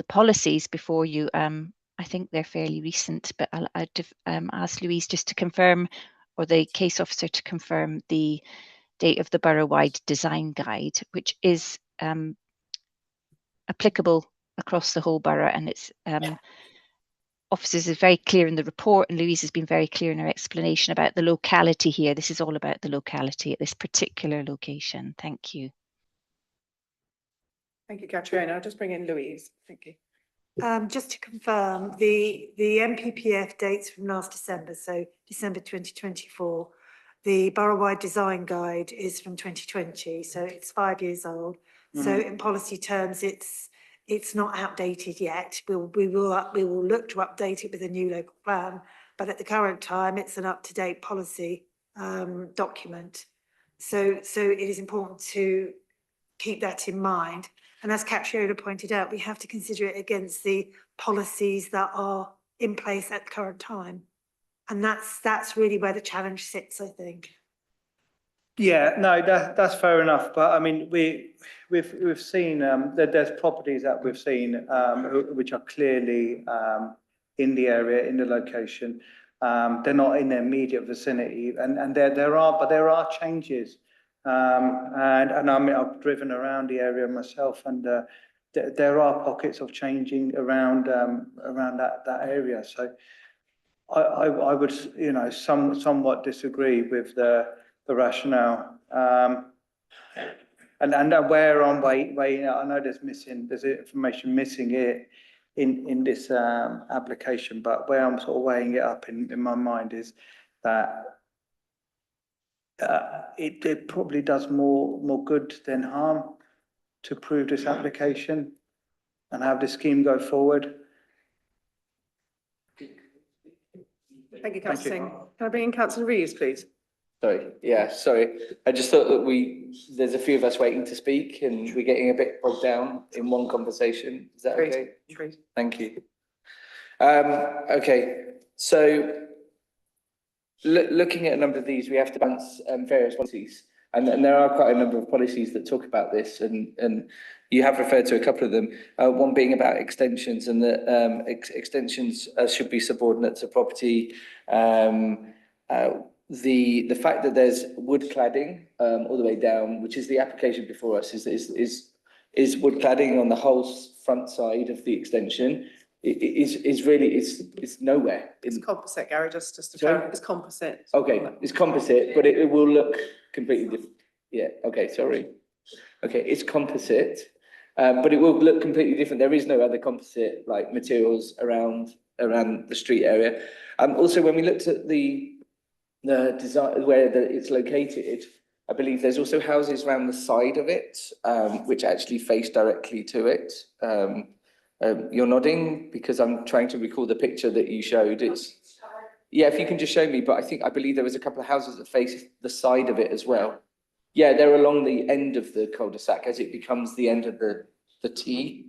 policies before you. I think they're fairly recent, but I'd ask Louise just to confirm, or the case officer to confirm, the date of the borough-wide design guide, which is applicable across the whole borough, and it's officers is very clear in the report, and Louise has been very clear in her explanation about the locality here. This is all about the locality at this particular location. Thank you. Thank you, Catriona. I'll just bring in Louise. Thank you. Just to confirm, the MPPF dates from last December, so December 2024. The borough-wide design guide is from 2020, so it's 5 years old. So in policy terms, it's not outdated yet. We will look to update it with a new local plan, but at the current time, it's an up-to-date policy document. So it is important to keep that in mind. And as Catriona pointed out, we have to consider it against the policies that are in place at the current time. And that's really where the challenge sits, I think. Yeah, no, that's fair enough. But I mean, we've seen that there's properties that we've seen which are clearly in the area, in the location. They're not in the immediate vicinity, and there are changes. And I mean, I've driven around the area myself, and there are pockets of changing around that area. So I would, you know, somewhat disagree with the rationale. And where I'm weighing out, I know there's information missing here in this application, but where I'm sort of weighing it up in my mind is that it probably does more good than harm to approve this application and have the scheme go forward. Thank you, Councillor Singh. Can I bring in Councillor Reeves, please? Sorry, yeah, sorry. I just thought that there's a few of us waiting to speak and we're getting a bit bogged down in one conversation. Is that okay? True. Thank you. Okay, so looking at a number of these, we have to balance various policies. And there are quite a number of policies that talk about this, and you have referred to a couple of them. One being about extensions, and that extensions should be subordinate to property. The fact that there's wood cladding all the way down, which is the application before us, is wood cladding on the whole front side of the extension. Is really it's nowhere. It's composite, Gary. Just to Sorry? clarify, it's composite. Okay, it's composite, but it will look completely different. Yeah. Okay. Sorry. Okay, it's composite, but it will look completely different. There is no other composite like materials around the street area. Also, when we looked at the design where it's located, I believe there's also houses around the side of it, which actually face directly to it. You're nodding because I'm trying to recall the picture that you showed. Yeah, if you can just show me, but I believe there was a couple of houses that face the side of it as well. Yeah, they're along the end of the cul-de-sac as it becomes the end of the T.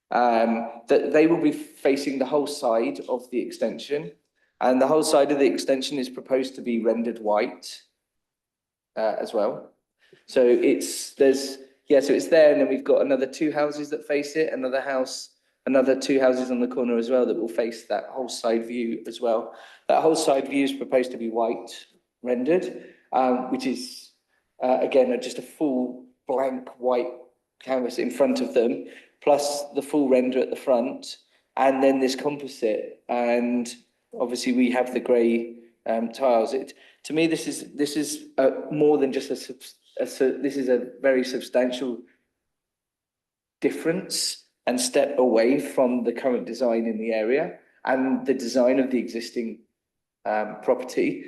That they will be facing the whole side of the extension, and the whole side of the extension is proposed to be rendered white as well. So yeah, so it's there, and then we've got another two houses that face it, another house, another two houses on the corner as well that will face that whole side view as well. That whole side view is proposed to be white rendered, which is, again, just a full blank white canvas in front of them, plus the full render at the front, and then this composite. And obviously we have the grey tiles. To me, this is more than just this is a very substantial difference and step away from the current design in the area and the design of the existing property,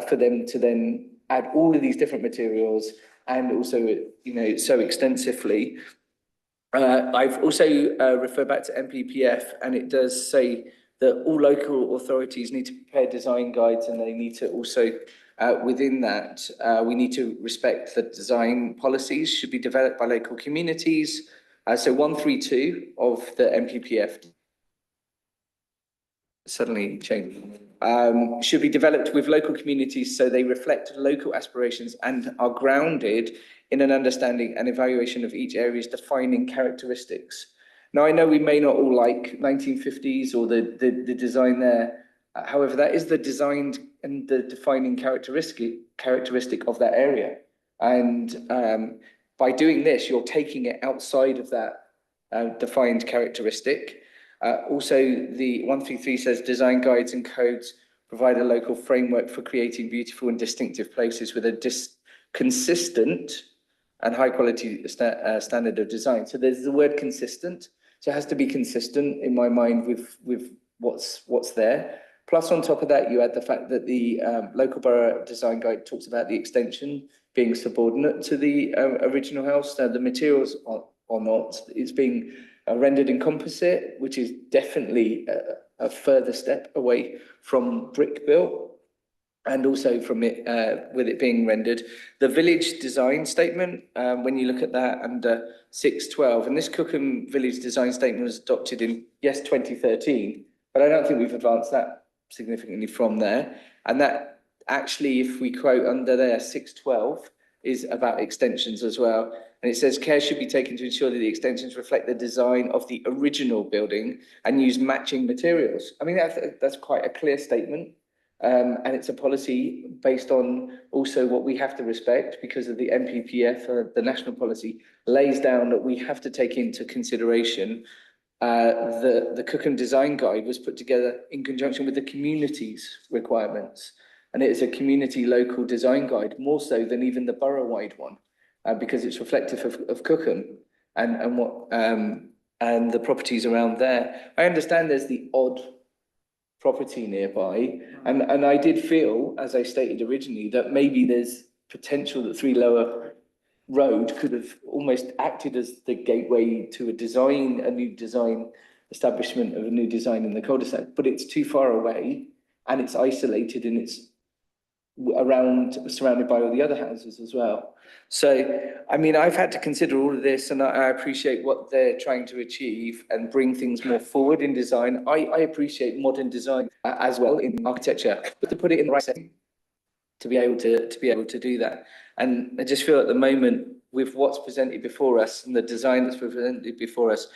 for them to then add all of these different materials and also, you know, so extensively. I've also referred back to MPPF, and it does say that all local authorities need to prepare design guides, and they need to also, within that, we need to respect that design policies should be developed by local communities. So 132 of the MPPF suddenly changed, should be developed with local communities so they reflect local aspirations and are grounded in an understanding and evaluation of each area's defining characteristics. Now, I know we may not all like 1950s or the design there. However, that is the design and the defining characteristic of that area. And by doing this, you're taking it outside of that defined characteristic. Also, the 133 says design guides and codes provide a local framework for creating beautiful and distinctive places with a consistent and high quality standard of design. So there's the word consistent. So it has to be consistent in my mind with what's there. Plus, on top of that, you add the fact that the local borough design guide talks about the extension being subordinate to the original house. Now, the materials are not. It's being rendered in composite, which is definitely a further step away from brick built, and also from it with it being rendered. The village design statement, when you look at that under 612, and this Cookham village design statement was adopted in 2013, but I don't think we've advanced that significantly from there. And that actually, if we quote under there 612, is about extensions as well. And it says care should be taken to ensure that the extensions reflect the design of the original building and use matching materials. I mean, that's quite a clear statement. And it's a policy based on also what we have to respect, because of the MPPF, the national policy, lays down that we have to take into consideration the Cookham Design Guide was put together in conjunction with the community's requirements. And it is a community local design guide, more so than even the borough-wide one, because it's reflective of Cookham and the properties around there. I understand there's the odd property nearby, and I did feel, as I stated originally, that maybe there's potential that Three Lower Road could have almost acted as the gateway to a new design establishment of a new design in the cul-de-sac, but it's too far away and it's isolated and it's surrounded by all the other houses as well. So, I mean, I've had to consider all of this, and I appreciate what they're trying to achieve and bring things more forward in design. I appreciate modern design as well in architecture, but to put it in the right setting, to be able to do that. And I just feel at the moment, with what's presented before us and the design that's presented before us,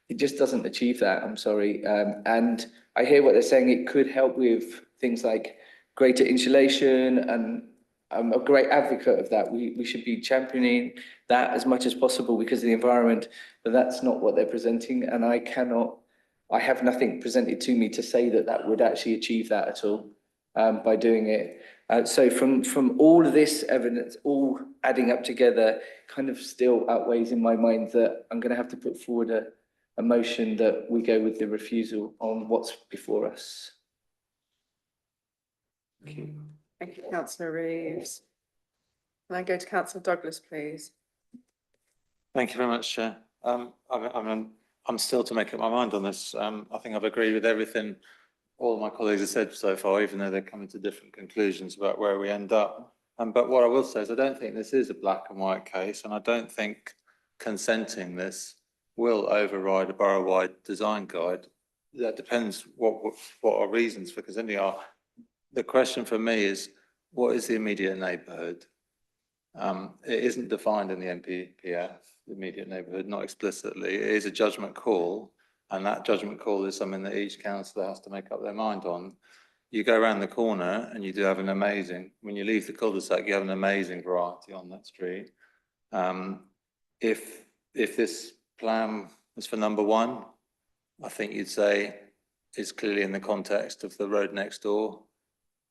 it just doesn't achieve that. I'm sorry. And I hear what they're saying. It could help with things like greater insulation, and I'm a great advocate of that. We should be championing that as much as possible because of the environment, but that's not what they're presenting. And I have nothing presented to me to say that that would actually achieve that at all by doing it. So from all of this evidence, all adding up together, kind of still outweighs in my mind that I'm going to have to put forward a motion that we go with the refusal on what's before us. Thank you. Thank you, Councillor Reeves. Can I go to Councillor Douglas, please? Thank you very much, Chair. I'm still to make up my mind on this. I think I've agreed with everything all of my colleagues have said so far, even though they're coming to different conclusions about where we end up. But what I will say is I don't think this is a black and white case, and I don't think consenting this will override a borough-wide design guide. That depends what our reasons for consenting are. The question for me is, what is the immediate neighbourhood? It isn't defined in the NPPF, the immediate neighbourhood, not explicitly. It is a judgment call, and that judgment call is something that each councillor has to make up their mind on. You go around the corner and you do have an amazing, when you leave the cul-de-sac, you have an amazing variety on that street. If this plan was for number one, I think you'd say it's clearly in the context of the road next door.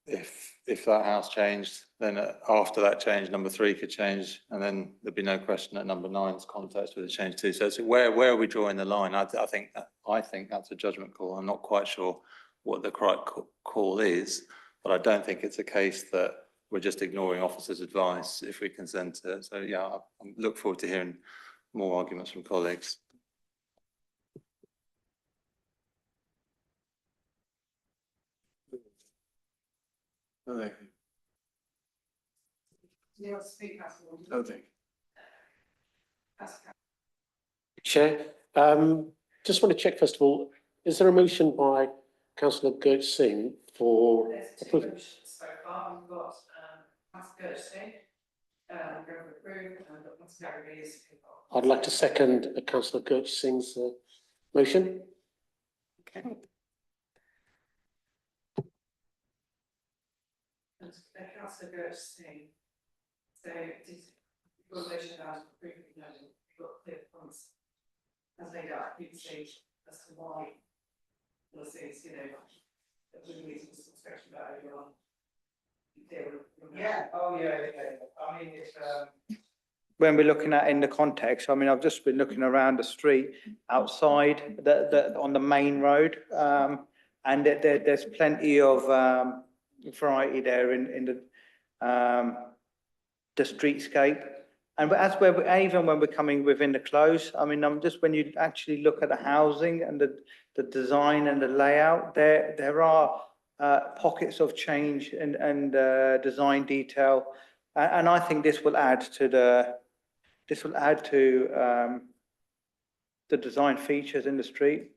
If that house changed, then after that change, number three could change, and then there'd be no question that number nine's context would have changed too. So where are we drawing the line? I think that's a judgment call. I'm not quite sure what the correct call is, but I don't think it's a case that we're just ignoring officers' advice if we consent to it. So yeah, I look forward to hearing more arguments from colleagues. Okay. Okay. Chair, just want to check first of all, is there a motion by Councillor Gurj Singh for? There's two motions so far. We've got Councillor Gurj Singh, going to approve, and Councillor Gary is. I'd like to second Councillor Gurj Singh's motion. Okay. And Councillor Gurj Singh. So your motion about approving the note, you've got clear points as laid out previously as to why policies, that we need to discussion about everyone. Yeah, I mean, it's, when we're looking at in the context, I mean, I've just been looking around the street outside on the main road, and there's plenty of variety there in the streetscape. And even when we're coming within the close, I mean, when you actually look at the housing and the design and the layout, there are pockets of change and design detail, and I think this will add to the design features in the street.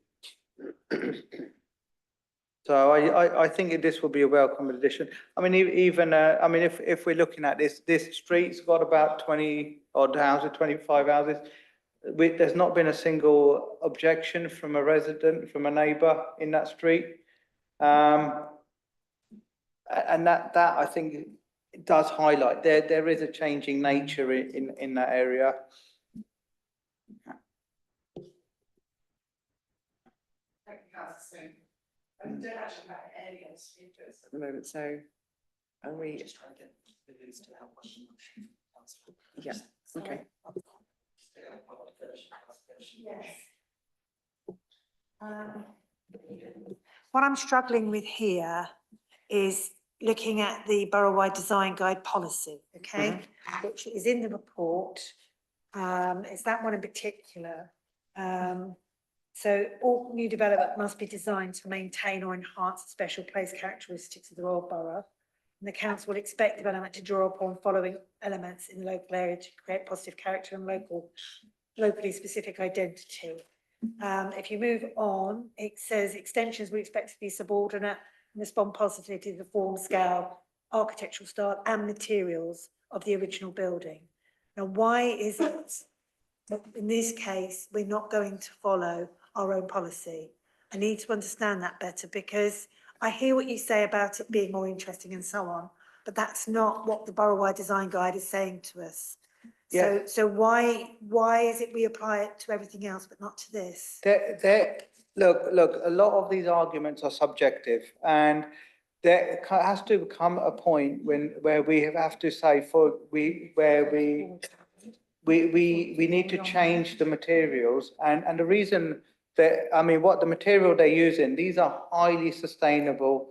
So I think this will be a welcome addition. I mean, even if we're looking at this street's got about 20 odd houses, 25 houses. There's not been a single objection from a resident, from a neighbour in that street, and that I think it does highlight there is a changing nature in that area. Thank you, Councillor. We don't actually have any other speakers at the moment, so are we just trying to get Liz to help us? Yeah, okay. Yes. What I'm struggling with here is looking at the borough-wide design guide policy, okay, which is in the report. It's that one in particular. So all new development must be designed to maintain or enhance the special place characteristics of the Royal Borough. And the council will expect development to draw upon following elements in the local area to create positive character and locally specific identity. If you move on, it says extensions we expect to be subordinate and respond positively to the form, scale, architectural style and materials of the original building. Now, why is it that in this case we're not going to follow our own policy? I need to understand that better, because I hear what you say about it being more interesting and so on, but that's not what the borough-wide design guide is saying to us. Yeah. So why is it we apply it to everything else but not to this? Look, a lot of these arguments are subjective, and there has to come a point where we have to say we need to change the materials, and the reason that, I mean, what the material they're using, these are highly sustainable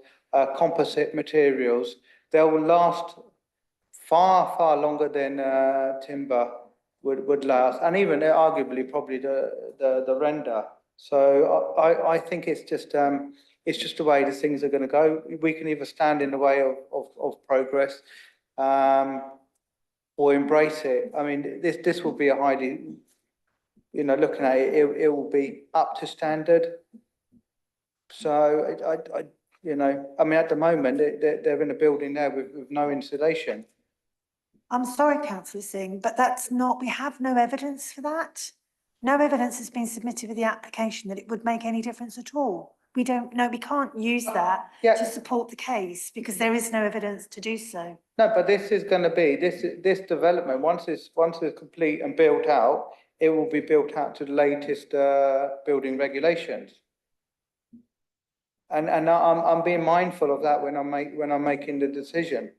composite materials. They will last far longer than timber would last, and even arguably probably the render. So I think it's just the way the things are going to go. We can either stand in the way of progress, or embrace it. I mean, this will be a highly, looking at it, it will be up to standard. So I mean, at the moment they're in a building there with no insulation. I'm sorry, councillor Singh, but that's not, we have no evidence for that. No evidence has been submitted with the application that it would make any difference at all. We don't know, we can't use that to support the case because there is no evidence to do so. No, but this is going to be, this development, once it's complete and built out, it will be built out to the latest building regulations. And I'm being mindful of that when I'm making the decision.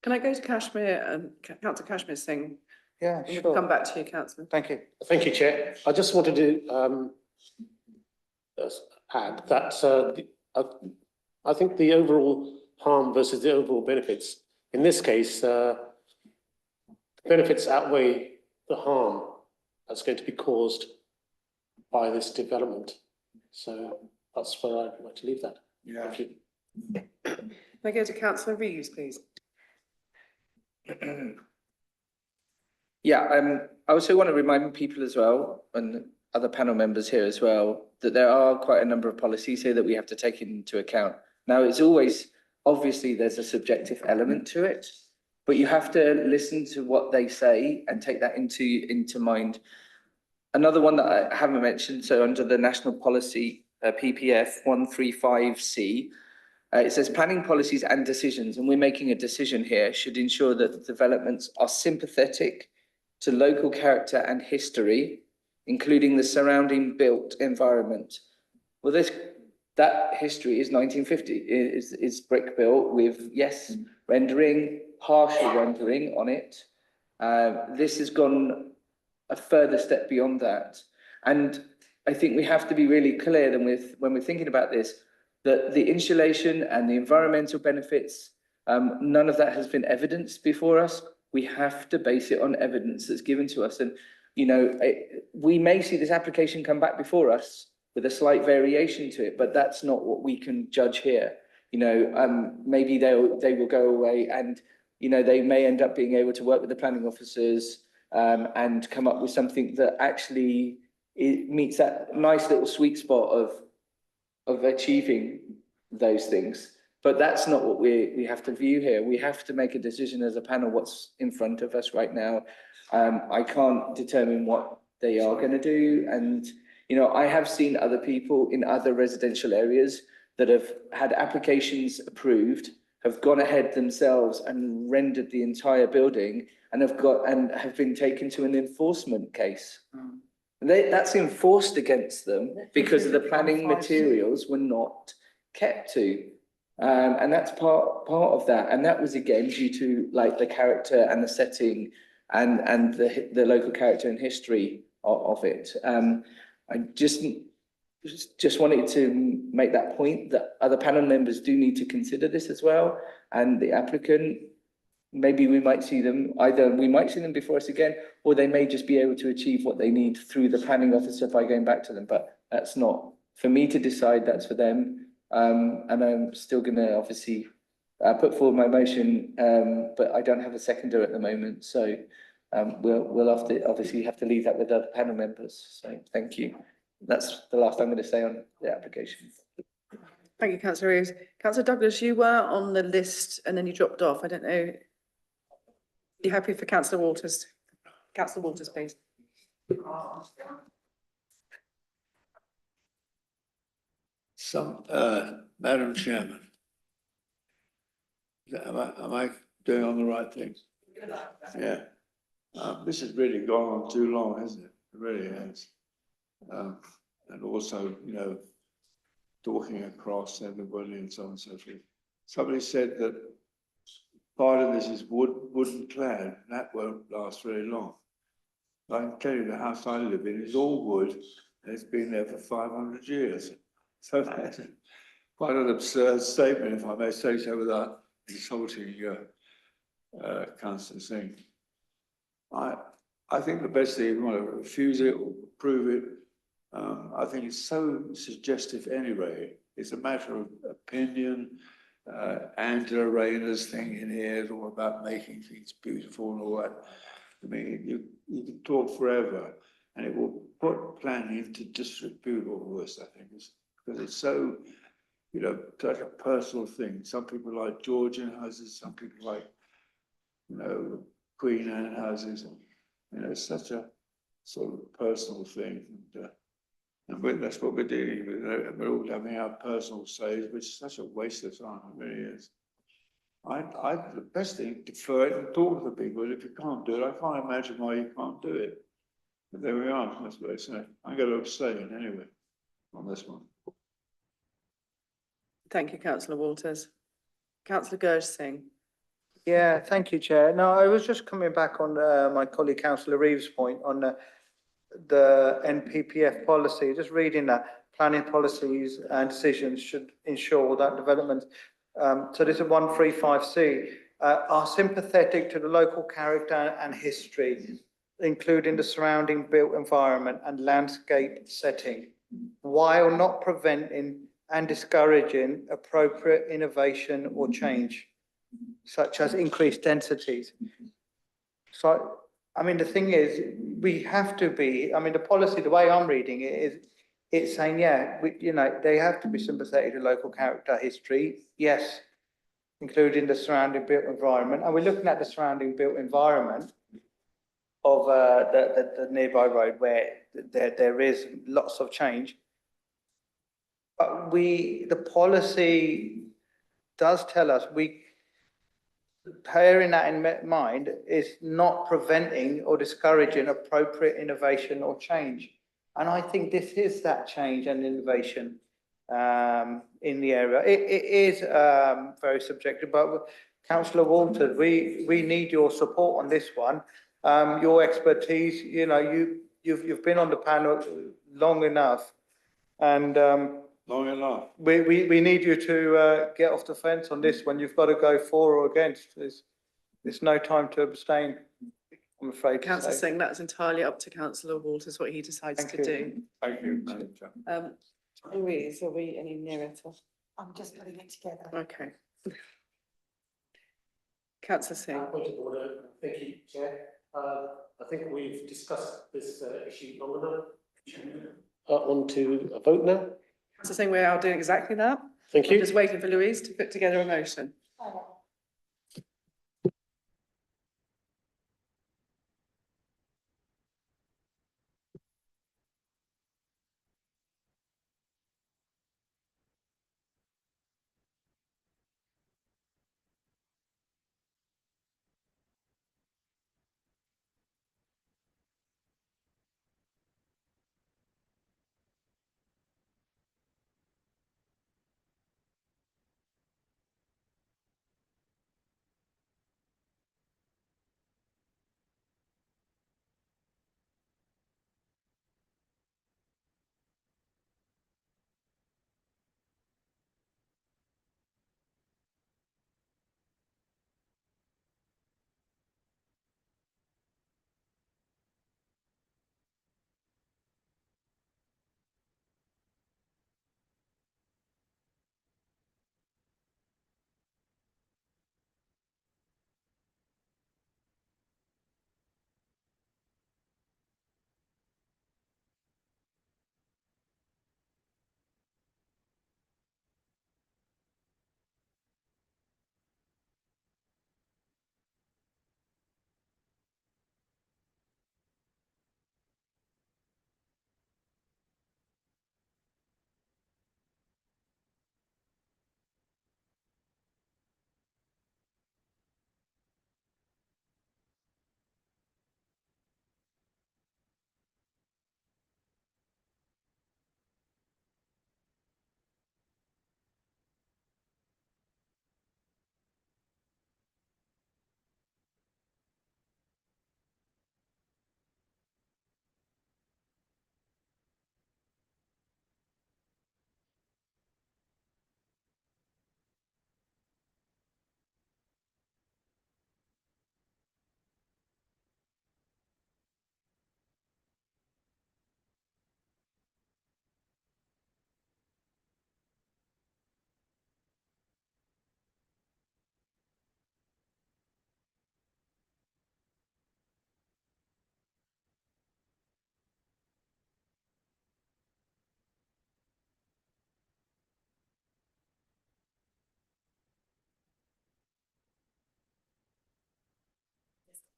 Can I go to Kashmir and Councillor Kashmir Singh? Yeah, And we'll sure. come back to you, Councillor. Thank you. Thank you, Chair. I just wanted to add that I think the overall harm versus the overall benefits, in this case, benefits outweigh the harm that's going to be caused by this development. So that's where I'd like to leave that. Yeah. Thank you. Can I go to Councillor Reeves, please? Yeah, I also want to remind people as well, and other panel members here as well, that there are quite a number of policies here that we have to take into account. Now, it's always, obviously, there's a subjective element to it, but you have to listen to what they say and take that into mind. Another one that I haven't mentioned, so under the National Policy PPF 135C, it says planning policies and decisions, and we're making a decision here, should ensure that the developments are sympathetic to local character and history, including the surrounding built environment. Well, that history is 1950, is brick built with, yes, rendering, partial rendering on it. This has gone a further step beyond that. And I think we have to be really clear when we're thinking about this, that the insulation and the environmental benefits, none of that has been evidenced before us. We have to base it on evidence that's given to us. And, you know, we may see this application come back before us with a slight variation to it, but that's not what we can judge here. You know, maybe they will go away and, you know, they may end up being able to work with the planning officers and come up with something that actually meets that nice little sweet spot of achieving those things. But that's not what we have to view here. We have to make a decision as a panel what's in front of us right now. I can't determine what they are going to do. And, you know, I have seen other people in other residential areas that have had applications approved, have gone ahead themselves and rendered the entire building and have been taken to an enforcement case. That's enforced against them because of the planning materials were not kept to. And that's part of that. And that was again due to like the character and the setting and the local character and history of it. I just wanted to make that point that other panel members do need to consider this as well. And the applicant, maybe we might see them, either we might see them before us again, or they may just be able to achieve what they need through the planning officer by going back to them. But that's not for me to decide, that's for them. And I'm still going to obviously put forward my motion, but I don't have a seconder at the moment. So we'll obviously have to leave that with other panel members. So thank you. That's the last I'm going to say on the application. Thank you, Councillor Reeves. Councillor Douglas, you were on the list and then you dropped off. I don't know. You happy for Councillor Walters? Councillor Walters, please. Madam Chairman, am I doing on the right thing? Yeah. This has really gone on too long, hasn't it? It really has. And also, you know, talking across everybody and so on and so forth. Somebody said that part of this is wooden clad, and that won't last very long. I can tell you the house I live in is all wood, and it's been there for 500 years. So that's quite an absurd statement, if I may say so, without insulting Councillor Singh. I think the best thing, if you want to refuse it or prove it, I think it's so suggestive anyway. It's a matter of opinion. Angela Rayner's thing in here is all about making things beautiful and all that. I mean, you can talk forever, and it will put planning into disrepute or worse, I think, because it's so, you know, such a personal thing. Some people like Georgian houses, some people like, you know, Queen Anne houses. You know, it's such a sort of personal thing. That's what we're dealing with. We're all having our personal says, which is such a waste of time. It really is. The best thing, defer it and talk to the people. If you can't do it, I can't imagine why you can't do it. But there we are. That's what I say. I'm going to abstain anyway on this one. Thank you, councillor Walters. Councillor Gershsing. Yeah, thank you, Chair. No, I was just coming back on my colleague councillor Reeves' point on the NPPF policy. Just reading that, planning policies and decisions should ensure that development. So this is 135C, are sympathetic to the local character and history, including the surrounding built environment and landscape setting, while not preventing and discouraging appropriate innovation or change, such as increased densities. So, I mean, the thing is, we have to be, I mean, the policy, the way I'm reading it is, it's saying, yeah, you know, they have to be sympathetic to local character, history, yes, including the surrounding built environment. And we're looking at the surrounding built environment of the nearby road where there is lots of change. But the policy does tell us bearing that in mind is not preventing or discouraging appropriate innovation or change. And I think this is that change and innovation in the area. It is very subjective, but Councillor Walters, we need your support on this one. Your expertise, you know, you've been on the panel long enough, and long enough. We need you to get off the fence on this one. You've got to go for or against. There's no time to abstain, I'm afraid. Councillor Singh, that's entirely up to Councillor Walters what he decides to do. Thank you, Madam Chair. Louise, are we any nearer to? I'm just putting it together. Okay. Councillor Singh. Point of order. Thank you, Chair. I think we've discussed this issue long enough. On to a vote now. Councillor Singh, we are doing exactly that. Thank you. I'm just waiting for Louise to put together a motion.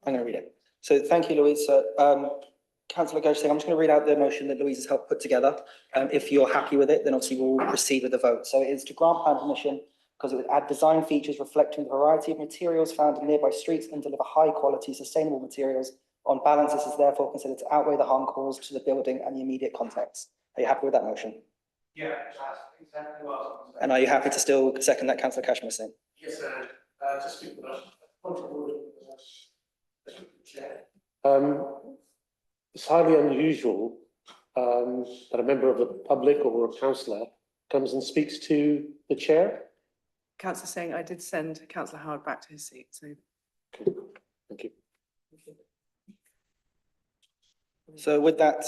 I'm going to read it. So thank you, Louise. Councillor Gershing, I'm just going to read out the motion that Louise has helped put together. If you're happy with it, then obviously we'll proceed with the vote. So it is to grant plan permission because it would add design features reflecting the variety of materials found in nearby streets and deliver high quality sustainable materials. On balance, this is therefore considered to outweigh the harm caused to the building and the immediate context. Are you happy with that motion? Yeah, that's exactly what I was going to say. And are you happy to still second that, Councillor Cashmere saying? Yes, sir. Just speak with us. It's highly unusual that a member of the public or a councillor comes and speaks to the chair. Councillor saying I did send Councillor Howard back to his seat, so. Okay. Thank you. So with that,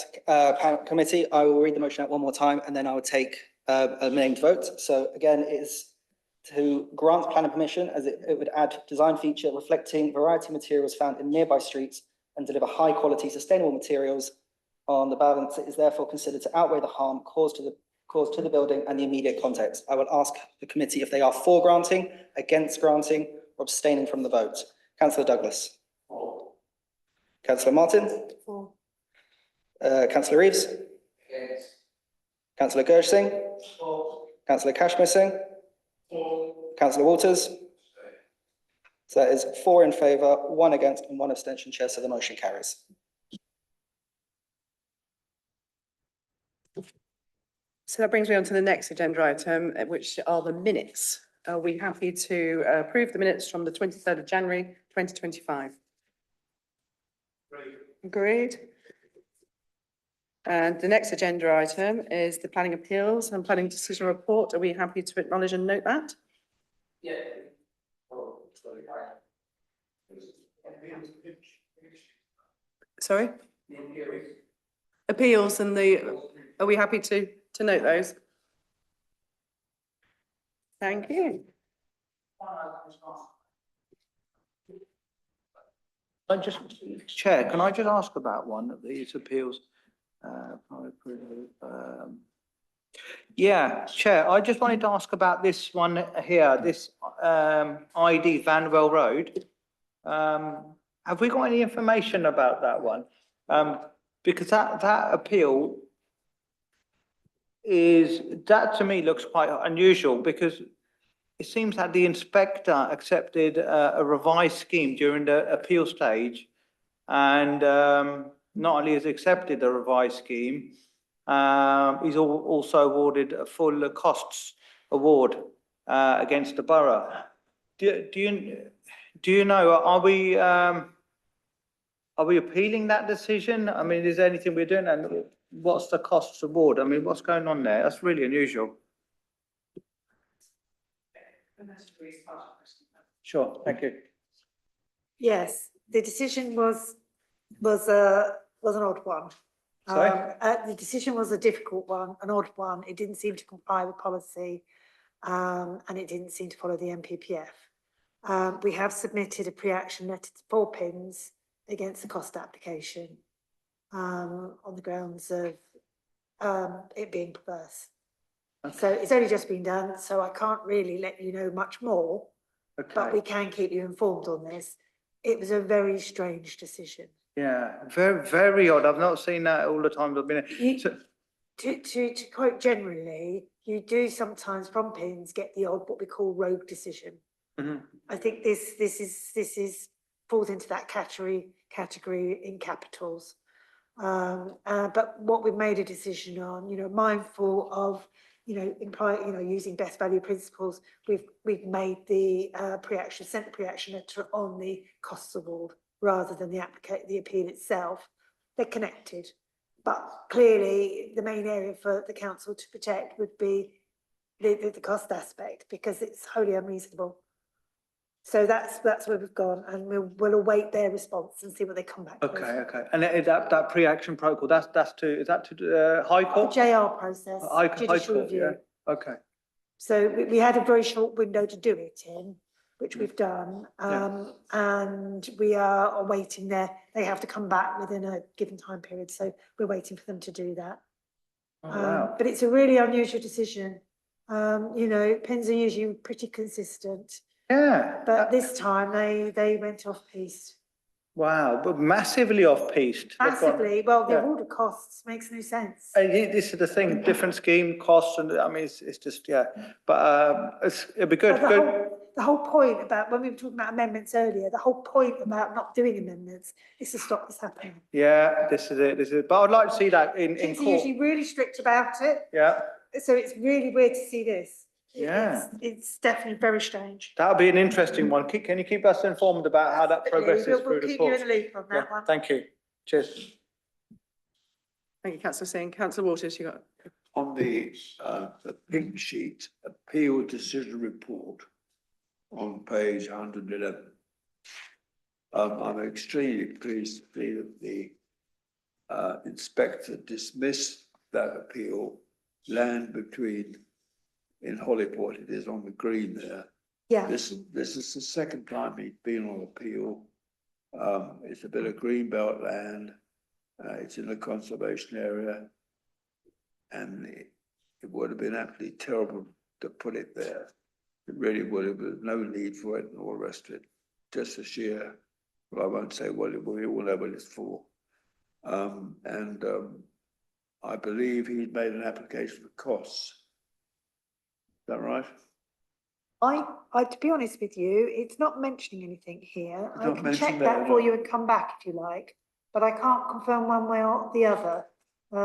committee, I will read the motion out one more time and then I will take a named vote. So again, it is to grant planning permission as it would add design feature reflecting variety of materials found in nearby streets and deliver high quality sustainable materials. On the balance, it is therefore considered to outweigh the harm caused to the building and the immediate context. I will ask the committee if they are for granting, against granting, or abstaining from the vote. Councillor Douglas. For. Councillor Martin. For. Councillor Reeves. Yes. Councillor Gershing. For. Councillor Cashmere Singh. For. Councillor Waters. So that is 4 in favour, 1 against and 1 abstention, Chair, so the motion carries. So that brings me on to the next agenda item, which are the minutes. Are we happy to approve the minutes from the 23rd of January, 2025? Agreed. And the next agenda item is the planning appeals and planning decision report. Are we happy to acknowledge and note that? Yeah. Sorry? Appeals and are we happy to note those? Thank you. Chair, can I just ask about one of these appeals? Yeah, Chair, I just wanted to ask about this one here, this ID Vanwell Road. Have we got any information about that one? Because that appeal that to me looks quite unusual because it seems that the inspector accepted a revised scheme during the appeal stage and not only has accepted the revised scheme, he's also awarded a full costs award against the borough. Do you know, are we appealing that decision? I mean, is there anything we're doing? And what's the costs award? I mean, what's going on there? That's really unusual. Sure, thank you. Yes, the decision was an odd one. Sorry? The decision was a difficult one, an odd one. It didn't seem to comply with policy, and it didn't seem to follow the MPPF. We have submitted a pre-action letter to 4 pins against the cost application on the grounds of it being perverse. Okay. So it's only just been done, so I can't really let you know much more, okay, but we can keep you informed on this. It was a very strange decision. Yeah, very, very odd. I've not seen that all the times I've been here. To quote generally, you do sometimes from pins get the odd what we call rogue decision. Mm-hmm. I think this falls into that category in capitals. But what we've made a decision on, mindful of, using best value principles, we've made the sent the pre-action letter on the costs award rather than the appeal itself. They're connected, but clearly the main area for the council to protect would be the cost aspect because it's wholly unreasonable. So that's where we've gone, and we'll await their response and see what they come back with. Okay. And that pre-action protocol, is that to High Court? The JR process, judicial review. Yeah. Okay. So we had a very short window to do it in, which we've done, and we are awaiting they have to come back within a given time period, so we're waiting for them to do that. Oh, wow. But it's a really unusual decision. Pins are usually pretty consistent. Yeah. But this time they went off piste. Wow, but massively off-piste. They've gone- Massively, well, the yeah. award of costs makes no sense. This is the thing, different scheme, costs, and I mean, it's just, yeah, but it'd be good, But good. the whole point about, when we were talking about amendments earlier, the whole point about not doing amendments is to stop this happening. Yeah, this is it, but I'd like to see that in Kids are court. usually really strict about it, Yeah, so it's really weird to see this. Yeah. It's definitely very strange. that'll be an interesting one. Can you keep us informed about how that progresses We'll through the keep you in courts? the loop on that Yeah, one. thank you. Cheers. Thank you, councillor Singh. Councillor Waters, you got. On the pink sheet, appeal decision report on page 111. I'm extremely pleased to see that the inspector dismissed that appeal. Land between, in Hollyport, it is on the green there. Yeah, This is the second time he's been on appeal. It's a bit of greenbelt land. It's in a conservation area. And it would have been absolutely terrible to put it there. It really would have, there's no need for it and all the rest of it. Just a sheer, well, I won't say what it will, we all know what it's for. I believe he's made an application for costs. Is that right? to be honest with you, it's not mentioning anything here. It's I not can mentioned check there, that for no. you and come back if you like, but I can't confirm one way or the other. Yeah,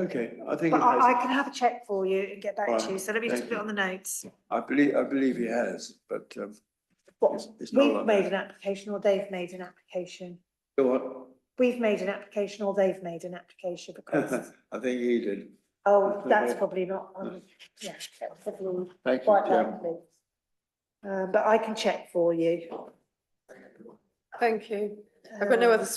okay, I think But it I has. can have a check for you and get back to Right, you, so let me just thank put it you. on the notes. I believe he has, but What, it's not we've on made there. an application or they've made an application? Go on. We've made an application or they've made an application because, I think he did. oh, that's probably not, yeah, that's probably Thank you, quite Chairman. likely. But I can check for you. Thank you. I've got no other